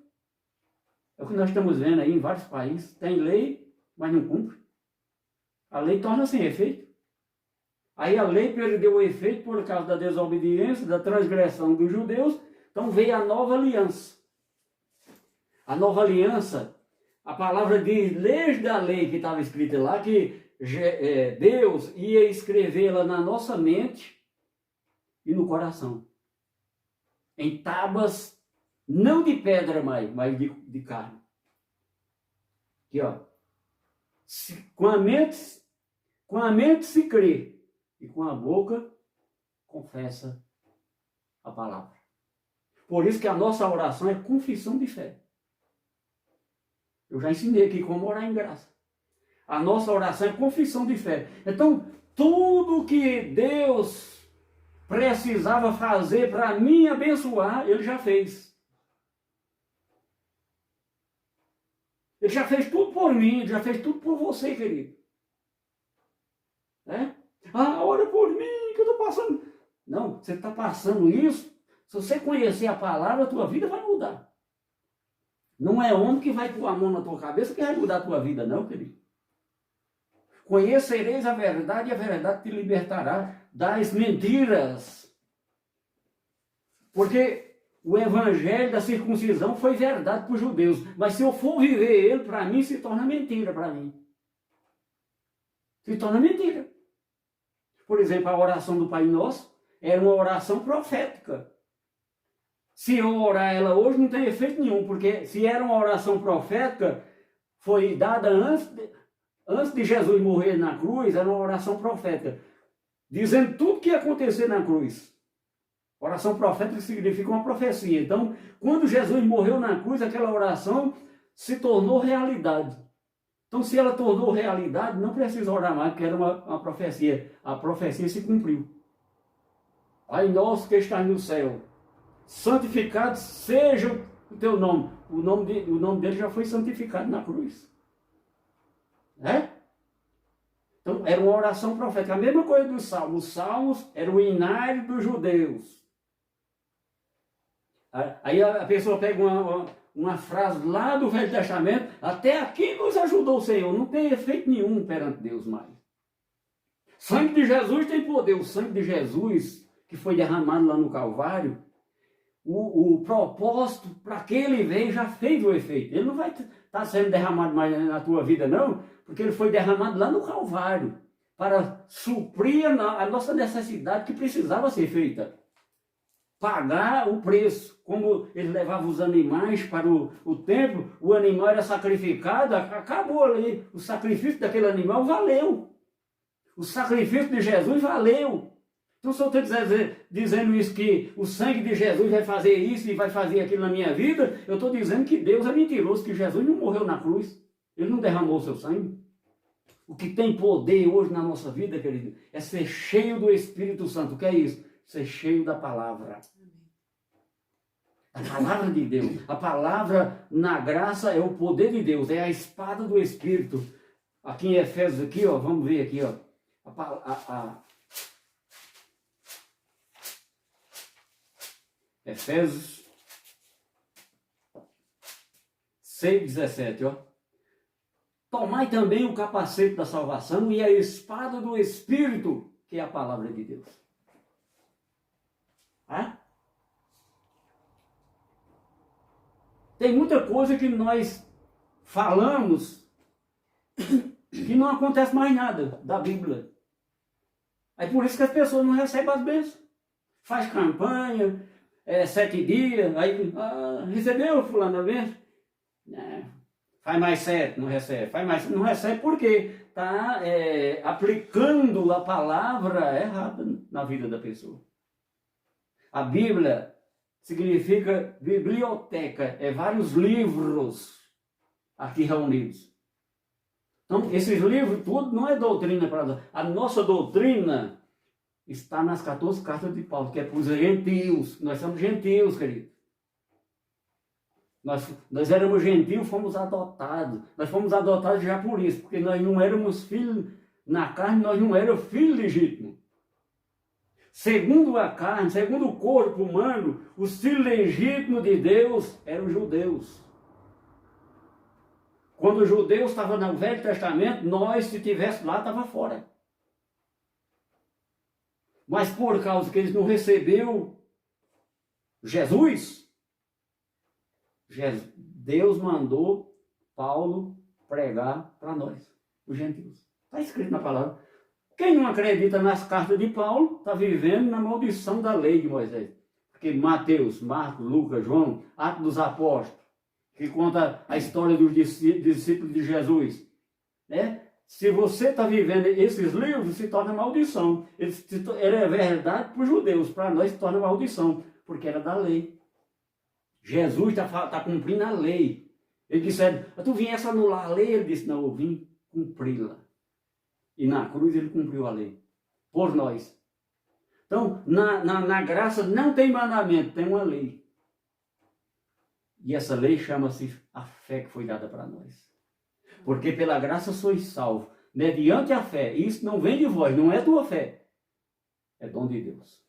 É o que nós estamos vendo aí em vários países. Tem lei, mas não cumpre. A lei torna sem efeito. Aí a lei perdeu o efeito por causa da desobediência, da transgressão dos judeus. Então veio a nova aliança. A nova aliança, a palavra diz, desde a lei que estava escrita lá, que Deus ia escrevê-la na nossa mente e no coração. Em tábuas, não de pedra mais, mas de carne. Aqui, ó. Com a mente se crê, e com a boca confessa a palavra. Por isso que a nossa oração é confissão de fé. Eu já ensinei aqui como orar em graça. A nossa oração é confissão de fé. Então, tudo que Deus precisava fazer para me abençoar, ele já fez. Ele já fez tudo por mim, ele já fez tudo por você, querido. Ora por mim, que eu estou passando. Não, você está passando isso, se você conhecer a palavra, a tua vida vai mudar. Não é homem que vai pôr a mão na tua cabeça que vai mudar a tua vida, não, querido. Conhecereis a verdade e a verdade te libertará das mentiras. Porque o evangelho da circuncisão foi verdade para os judeus, mas se eu for viver ele, para mim, se torna mentira para mim. Se torna mentira. Por exemplo, a oração do Pai Nosso era uma oração profética. Se eu orar ela hoje, não tem efeito nenhum, porque se era uma oração profética, foi dada antes de Jesus morrer na cruz, era uma oração profética, dizendo tudo que ia acontecer na cruz. Oração profética significa uma profecia. Então, quando Jesus morreu na cruz, aquela oração se tornou realidade. Então, se ela tornou realidade, não precisa orar mais, porque era uma profecia. A profecia se cumpriu. Pai nosso que estás no céu, santificado seja o teu nome. O nome dele já foi santificado na cruz. Né? Então, era uma oração profética. A mesma coisa dos salmos. Os salmos eram o inário dos judeus. Aí a pessoa pega uma frase lá do Velho Testamento, até aqui nos ajudou o Senhor. Não tem efeito nenhum perante Deus mais. Sangue de Jesus tem poder. O sangue de Jesus, que foi derramado lá no Calvário, o propósito para que ele veio já fez o efeito. Ele não vai estar sendo derramado mais na tua vida, não, porque ele foi derramado lá no Calvário para suprir a nossa necessidade que precisava ser feita. Pagar o preço. Como ele levava os animais para o templo, o animal era sacrificado, acabou ali. O sacrifício daquele animal valeu. O sacrifício de Jesus valeu. Então, se eu estou dizendo isso, que o sangue de Jesus vai fazer isso e vai fazer aquilo na minha vida, eu estou dizendo que Deus é mentiroso, que Jesus não morreu na cruz. Ele não derramou o seu sangue. O que tem poder hoje na nossa vida, querido, é ser cheio do Espírito Santo. O que é isso? Ser cheio da palavra. A palavra de Deus. A palavra na graça é o poder de Deus, é a espada do Espírito. Aqui em Efésios, aqui, ó, vamos ver aqui, ó. Efésios 6,17, ó. Tomai também o capacete da salvação e a espada do Espírito, que é a palavra de Deus. Ah? Tem muita coisa que nós falamos que não acontece mais nada da Bíblia. É por isso que as pessoas não recebem as bênçãos. Faz campanha, 7 dias, aí recebeu fulano a bênção? Faz mais 7, não recebe. Faz mais, não recebe porque está aplicando a palavra errada na vida da pessoa. A Bíblia significa biblioteca, é vários livros aqui reunidos. Então, esses livros, tudo não é doutrina para nós. A nossa doutrina está nas 14 cartas de Paulo, que é para os gentios. Nós somos gentios, querido. Nós éramos gentios, fomos adotados. Nós fomos adotados já por isso, porque nós não éramos filhos na carne, nós não éramos filhos legítimos. Segundo a carne, segundo o corpo humano, os filhos legítimos de Deus eram os judeus. Quando os judeus estavam no Velho Testamento, nós, se tivesse lá, estava fora. Mas por causa que eles não receberam Jesus, Deus mandou Paulo pregar para nós, os gentios. Está escrito na palavra. Quem não acredita nas cartas de Paulo está vivendo na maldição da lei de Moisés. Porque Mateus, Marcos, Lucas, João, Atos dos Apóstolos, que conta a história dos discípulos de Jesus, né? Se você está vivendo esses livros, se torna maldição. Era verdade para os judeus, para nós se torna maldição, porque era da lei. Jesus está cumprindo a lei. Ele disse, tu viesse anular a lei? Ele disse, não, eu vim cumpri-la. E na cruz ele cumpriu a lei, por nós. Então, na graça não tem mandamento, tem uma lei. E essa lei chama-se a fé que foi dada para nós. Porque pela graça sois salvos, mediante a fé. Isso não vem de vós, não é tua fé. É dom de Deus.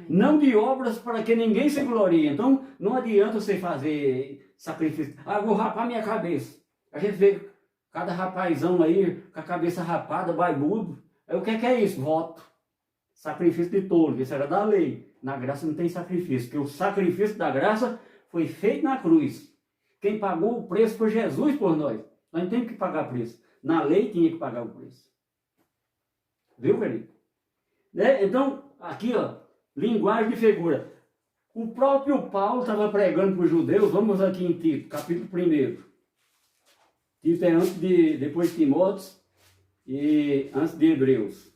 Não de obras para que ninguém se glorie. Então, não adianta você fazer sacrifício. Vou rapar minha cabeça. A gente vê cada rapazão aí, com a cabeça rapada, barbudo. Aí o que é isso? Voto. Sacrifício de tolo, isso era da lei. Na graça não tem sacrifício, porque o sacrifício da graça foi feito na cruz. Quem pagou o preço foi Jesus por nós. Nós não temos que pagar preço. Na lei tinha que pagar o preço. Viu, querido? Né? Então, aqui, ó, linguagem de figura. O próprio Paulo estava pregando para os judeus, vamos aqui em Tito, capítulo 1. Tito é depois de Timóteo e antes de Hebreus.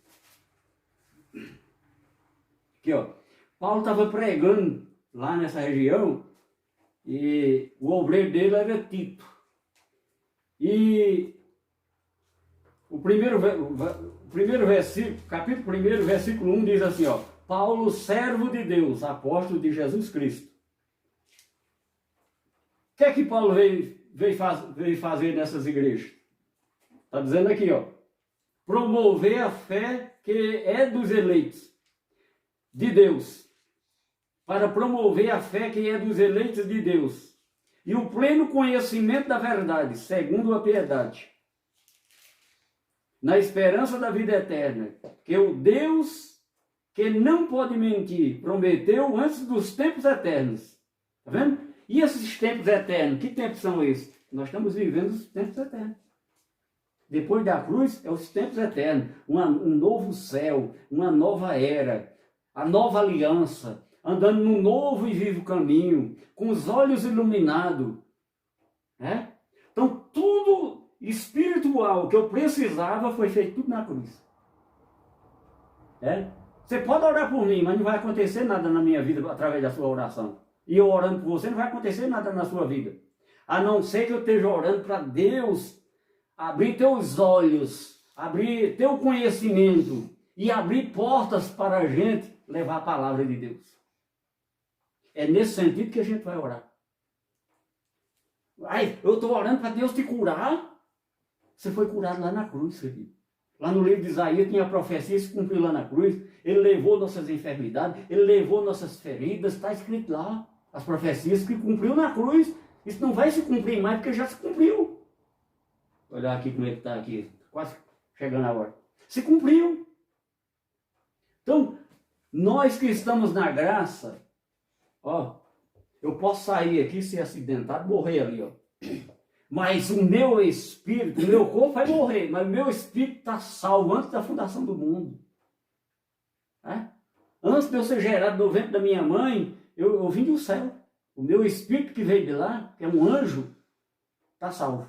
Aqui, ó. Paulo estava pregando lá nessa região e o obreiro dele era Tito. E o primeiro versículo, capítulo 1, versículo 1 diz assim, ó. Paulo, servo de Deus, apóstolo de Jesus Cristo. O que é que Paulo veio fazer nessas igrejas? Está dizendo aqui, ó. Promover a fé que é dos eleitos de Deus. Para promover a fé que é dos eleitos de Deus. E o pleno conhecimento da verdade, segundo a piedade. Na esperança da vida eterna. Que o Deus que não pode mentir, prometeu antes dos tempos eternos. Está vendo? E esses tempos eternos, que tempos são esses? Nós estamos vivendo os tempos eternos. Depois da cruz, é os tempos eternos. Um novo céu, uma nova era, a nova aliança, andando num novo e vivo caminho, com os olhos iluminados. Né? Então, tudo espiritual que eu precisava foi feito tudo na cruz. Você pode orar por mim, mas não vai acontecer nada na minha vida através da sua oração. E eu orando por você, não vai acontecer nada na sua vida. A não ser que eu esteja orando para Deus abrir teus olhos, abrir teu conhecimento e abrir portas para a gente levar a palavra de Deus. É nesse sentido que a gente vai orar. Ai, eu estou orando para Deus te curar. Você foi curado lá na cruz, querido. Lá no livro de Isaías tinha a profecia, se cumpriu lá na cruz. Ele levou nossas enfermidades, ele levou nossas feridas, está escrito lá. As profecias que cumpriu na cruz. Isso não vai se cumprir mais, porque já se cumpriu. Olha aqui como é que está aqui, quase chegando a hora. Se cumpriu. Então, nós que estamos na graça, ó, eu posso sair aqui, ser acidentado, morrer ali, ó. Mas o meu espírito, o meu corpo vai morrer, mas o meu espírito está salvo antes da fundação do mundo. Antes de eu ser gerado no ventre da minha mãe, eu vim do céu. O meu espírito que veio de lá, que é um anjo, está salvo.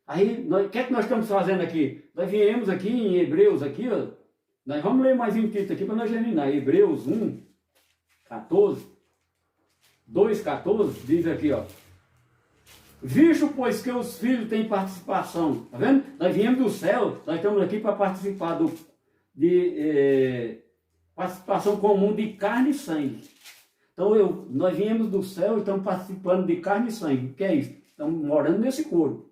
Aí, o que é que nós estamos fazendo aqui? Nós viemos aqui em Hebreus, aqui, ó, nós vamos ler mais um título aqui para nós terminar. Hebreus 1, 14. 2,14 diz aqui, ó. Visto, pois, que os filhos têm participação, tá vendo? Nós viemos do céu, nós estamos aqui para participar participação comum de carne e sangue. Então, nós viemos do céu e estamos participando de carne e sangue. O que é isso? Estamos morando nesse corpo.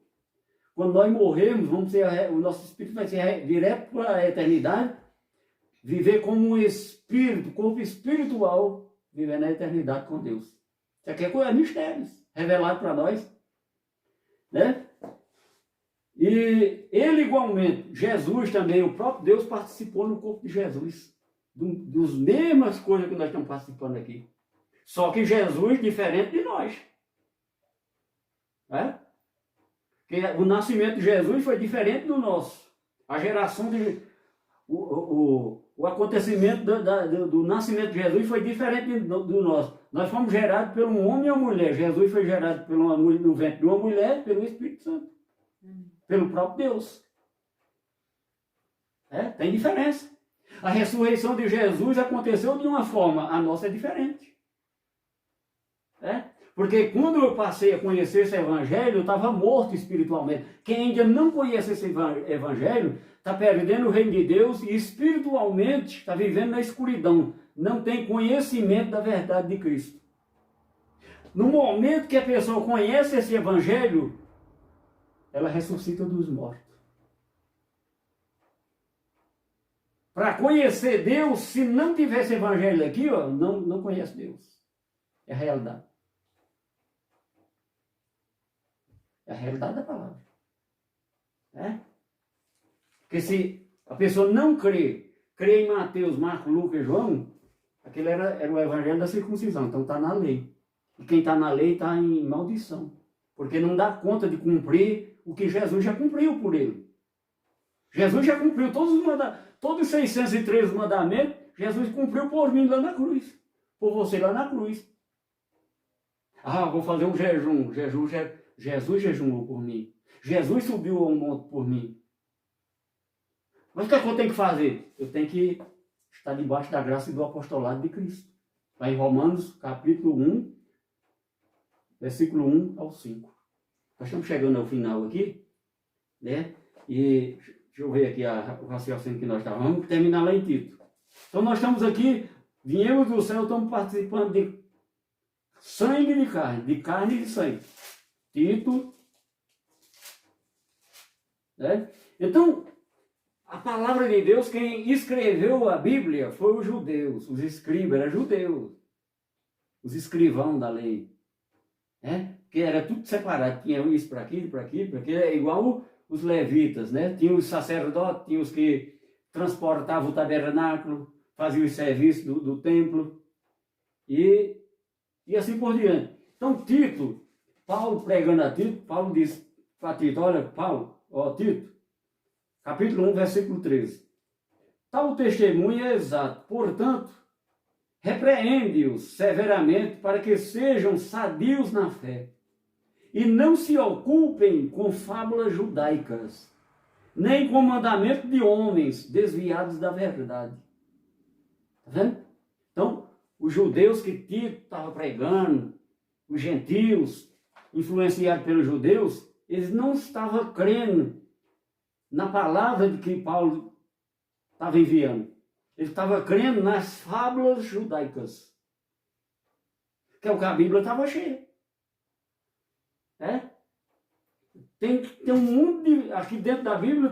Quando nós morrermos, o nosso espírito vai ser direto para a eternidade, viver como um espírito, corpo espiritual, viver na eternidade com Deus. Isso aqui é mistérios, revelado para nós. Né? E ele igualmente, Jesus também, o próprio Deus participou no corpo de Jesus. Das mesmas coisas que nós estamos participando aqui. Só que Jesus diferente de nós. Porque o nascimento de Jesus foi diferente do nosso. A geração de... O acontecimento do nascimento de Jesus foi diferente do nosso. Nós fomos gerados por um homem e uma mulher. Jesus foi gerado no ventre de uma mulher, pelo Espírito Santo. Pelo próprio Deus. Tem diferença. A ressurreição de Jesus aconteceu de uma forma, a nossa é diferente. Porque quando eu passei a conhecer esse evangelho, eu estava morto espiritualmente. Quem ainda não conhece esse evangelho, está perdendo o reino de Deus e espiritualmente está vivendo na escuridão. Não tem conhecimento da verdade de Cristo. No momento que a pessoa conhece esse evangelho, ela ressuscita dos mortos. Para conhecer Deus, se não tiver esse evangelho aqui, ó, não conhece Deus. É a realidade. É a realidade da palavra. Porque se a pessoa não crê crê em Mateus, Marcos, Lucas e João, aquele era o evangelho da circuncisão, então está na lei. E quem está na lei está em maldição, porque não dá conta de cumprir o que Jesus já cumpriu por ele. Jesus já cumpriu todos os 613 mandamentos, Jesus cumpriu por mim lá na cruz, por você lá na cruz. Ah, vou fazer um jejum. Jesus jejuou por mim. Jesus subiu ao monte por mim. Mas o que é que eu tenho que fazer? Eu tenho que estar debaixo da graça e do apostolado de Cristo. Vai em Romanos, capítulo 1, versículo 1 ao 5. Nós estamos chegando ao final aqui, né? E deixa eu ver aqui o raciocínio que nós estávamos. Vamos terminar lá em Tito. Então nós estamos aqui, viemos do céu, estamos participando de sangue e de carne e de sangue. Tito. Né? Então, a palavra de Deus, quem escreveu a Bíblia foi os judeus, os escribas, eram judeus, os escrivãos da lei. Né? Que era tudo separado, tinha isso para aquilo, é igual os levitas, né? Tinha os sacerdotes, tinha os que transportavam o tabernáculo, faziam o serviço do templo, e assim por diante. Então, Tito, Paulo pregando a Tito, Paulo diz para Tito, olha, Paulo, Tito, capítulo 1, versículo 13. Tal testemunho é exato, portanto, repreende-os severamente para que sejam sadios na fé e não se ocupem com fábulas judaicas, nem com mandamento de homens desviados da verdade. Está vendo? Então, os judeus que Tito estava pregando, os gentios, influenciados pelos judeus, eles não estavam crendo na palavra de que Paulo estava enviando. Ele estava crendo nas fábulas judaicas, que é o que a Bíblia estava cheia. Tem um mundo aqui dentro da Bíblia,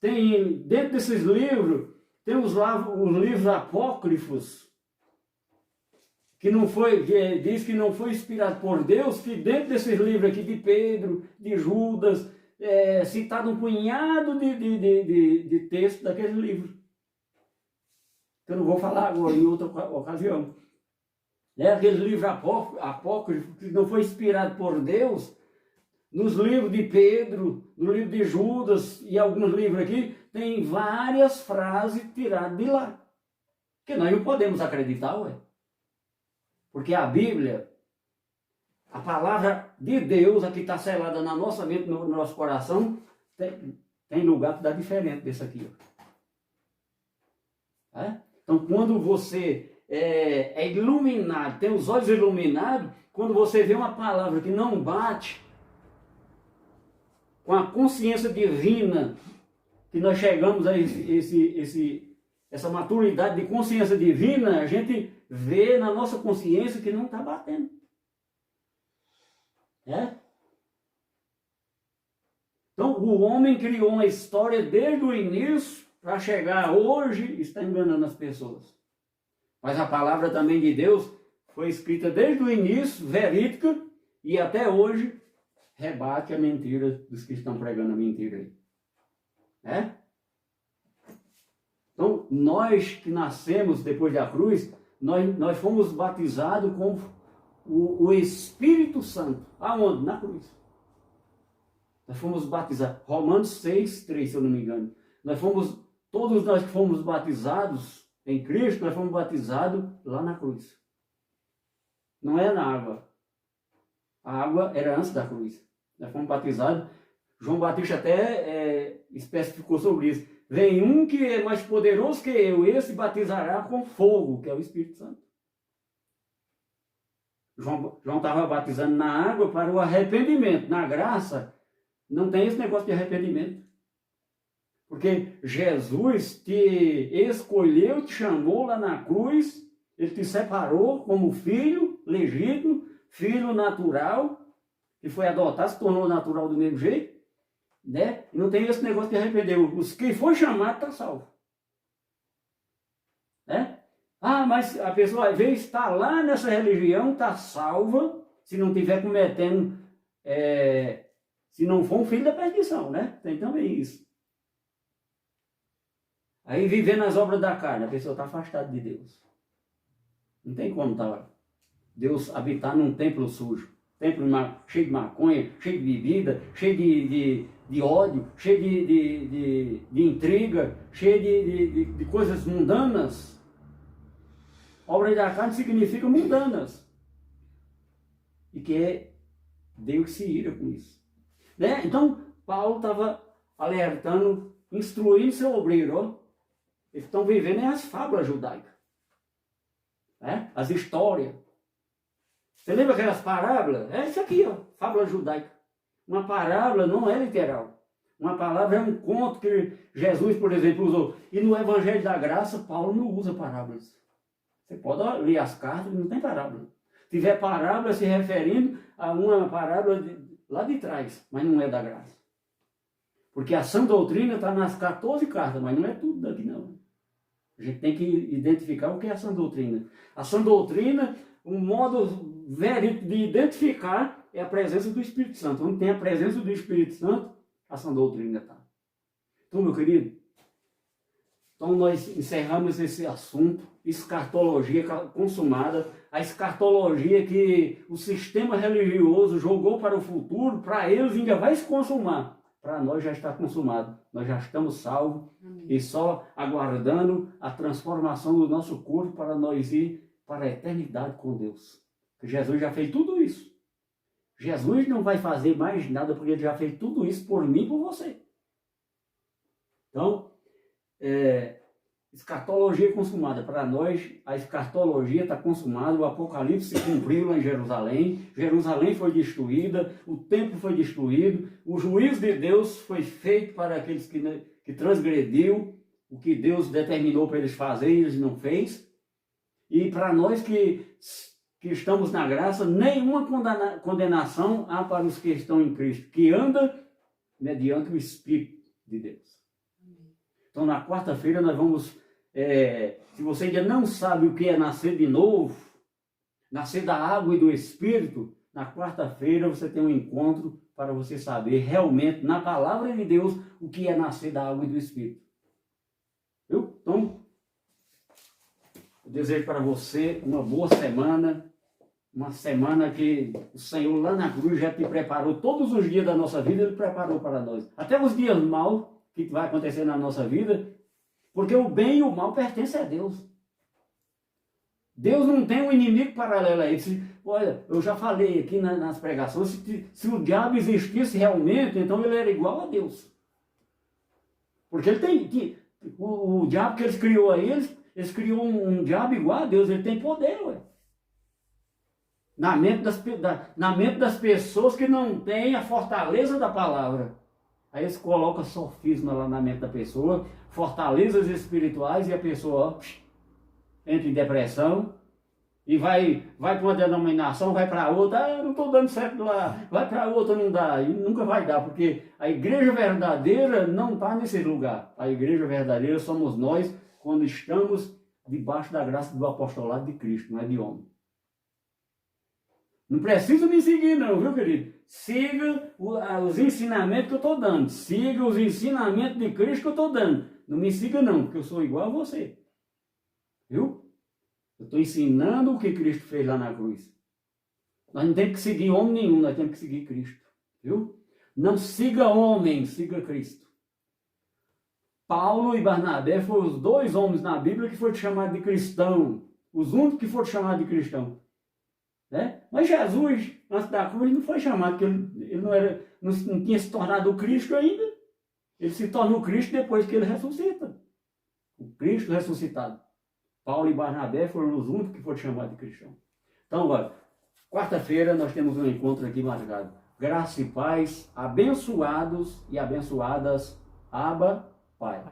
tem dentro desses livros, tem os livros apócrifos, que diz que não foi inspirado por Deus, que dentro desses livros aqui de Pedro, de Judas, citado um punhado de texto daqueles livros. Que eu não vou falar agora, em outra ocasião. Aqueles livros apócrifos que não foi inspirado por Deus, nos livros de Pedro, no livro de Judas e alguns livros aqui, tem várias frases tiradas de lá. Que nós não podemos acreditar, porque a Bíblia, a palavra de Deus, aqui está selada na nossa mente, no nosso coração, tem lugar que dá diferente desse aqui. Então, quando você é iluminado, tem os olhos iluminados, quando você vê uma palavra que não bate com a consciência divina, que nós chegamos a essa maturidade de consciência divina, a gente vê na nossa consciência que não está batendo. Então, o homem criou uma história desde o início para chegar hoje e está enganando as pessoas. Mas a palavra também de Deus foi escrita desde o início, verídica, e até hoje rebate a mentira dos que estão pregando a mentira aí. Então, nós que nascemos depois da cruz, nós fomos batizados com o Espírito Santo. Aonde? Na cruz. Nós fomos batizados. Romanos 6, 3, se eu não me engano. Todos nós que fomos batizados em Cristo, nós fomos batizados lá na cruz. Não é na água. A água era antes da cruz. Nós fomos batizados. João Batista até especificou sobre isso. Vem um que é mais poderoso que eu, esse batizará com fogo, que é o Espírito Santo. João estava batizando na água para o arrependimento. Na graça, não tem esse negócio de arrependimento. Porque Jesus te escolheu, te chamou lá na cruz, ele te separou como filho legítimo, filho natural, que foi adotado, se tornou natural do mesmo jeito, né? E não tem esse negócio de arrepender. Os que foi chamado está salvo. Mas a pessoa às vezes está lá nessa religião, está salva, se não estiver cometendo, se não for um filho da perdição, né? Tem também isso. Aí vivendo as obras da carne, a pessoa está afastada de Deus. Não tem como Deus habitar num templo sujo. Templo cheio de maconha, cheio de bebida, cheio de ódio, cheio de intriga, cheio de coisas mundanas. Obra da carne significa mundanas. E que Deus se ira com isso. Né? Então, Paulo estava alertando, instruindo seu obreiro. Ó. Eles estão vivendo as fábulas judaicas. Né? As histórias. Você lembra aquelas parábolas? É isso aqui, ó, fábula judaica. Uma parábola não é literal. Uma palavra é um conto que Jesus, por exemplo, usou. E no Evangelho da Graça, Paulo não usa parábolas. Você pode ler as cartas, não tem parábola. Se tiver parábola se referindo a uma parábola lá de trás, mas não é da graça. Porque a sã doutrina está nas 14 cartas, mas não é tudo daqui não. A gente tem que identificar o que é a sã doutrina. A sã doutrina, um modo verídico de identificar é a presença do Espírito Santo. Onde tem a presença do Espírito Santo, a sã doutrina está. Então, meu querido, então nós encerramos esse assunto, escartologia consumada, a escartologia que o sistema religioso jogou para o futuro, para eles ainda vai se consumar. Para nós já está consumado, nós já estamos salvos. Amém. E só aguardando a transformação do nosso corpo para nós ir para a eternidade com Deus. Porque Jesus já fez tudo isso. Jesus não vai fazer mais nada porque ele já fez tudo isso por mim e por você. Então, escartologia consumada. Para nós, a escartologia está consumada, o Apocalipse se cumpriu lá em Jerusalém. Jerusalém foi destruída, o templo foi destruído, o juízo de Deus foi feito para aqueles que transgrediu o que Deus determinou para eles fazerem, eles não fez. E para nós que estamos na graça, nenhuma condenação há para os que estão em Cristo, que anda mediante o Espírito de Deus. Então, na quarta-feira, nós vamos, se você ainda não sabe o que é nascer de novo, nascer da água e do Espírito, na quarta-feira você tem um encontro para você saber realmente, na palavra de Deus, o que é nascer da água e do Espírito. Viu? Então, eu desejo para você uma boa semana, uma semana que o Senhor lá na cruz já te preparou. Todos os dias da nossa vida Ele preparou para nós. Até os dias maus que vai acontecer na nossa vida, porque o bem e o mal pertencem a Deus. Deus não tem um inimigo paralelo a ele. Olha, eu já falei aqui nas pregações, se o diabo existisse realmente, então ele era igual a Deus. Porque ele tem... O diabo que eles criou aí, eles criou um diabo igual a Deus, ele tem poder, ué. Na mente das pessoas que não têm a fortaleza da palavra. Aí eles colocam sofisma lá na mente da pessoa, fortalezas espirituais, e a pessoa entra em depressão, e vai para uma denominação, vai para outra, não estou dando certo lá, vai para outra, não dá, e nunca vai dar, porque a igreja verdadeira não está nesse lugar. A igreja verdadeira somos nós, quando estamos debaixo da graça do apostolado de Cristo, não é de homem. Não precisa me seguir não, viu, querido? Siga os ensinamentos que eu estou dando. Siga os ensinamentos de Cristo que eu estou dando. Não me siga não, porque eu sou igual a você. Viu? Eu estou ensinando o que Cristo fez lá na cruz. Nós não temos que seguir homem nenhum, nós temos que seguir Cristo. Viu? Não siga homem, siga Cristo. Paulo e Barnabé foram os dois homens na Bíblia que foram chamados de cristão. Os únicos que foram chamados de cristão. Né? Mas Jesus, antes da cruz, não foi chamado, porque ele não tinha se tornado o Cristo ainda. Ele se tornou Cristo depois que ele ressuscita. O Cristo ressuscitado. Paulo e Barnabé foram os únicos que foram chamados de cristão. Então, agora, quarta-feira nós temos um encontro aqui marcado. Graça e paz, abençoados e abençoadas, Abba, Pai.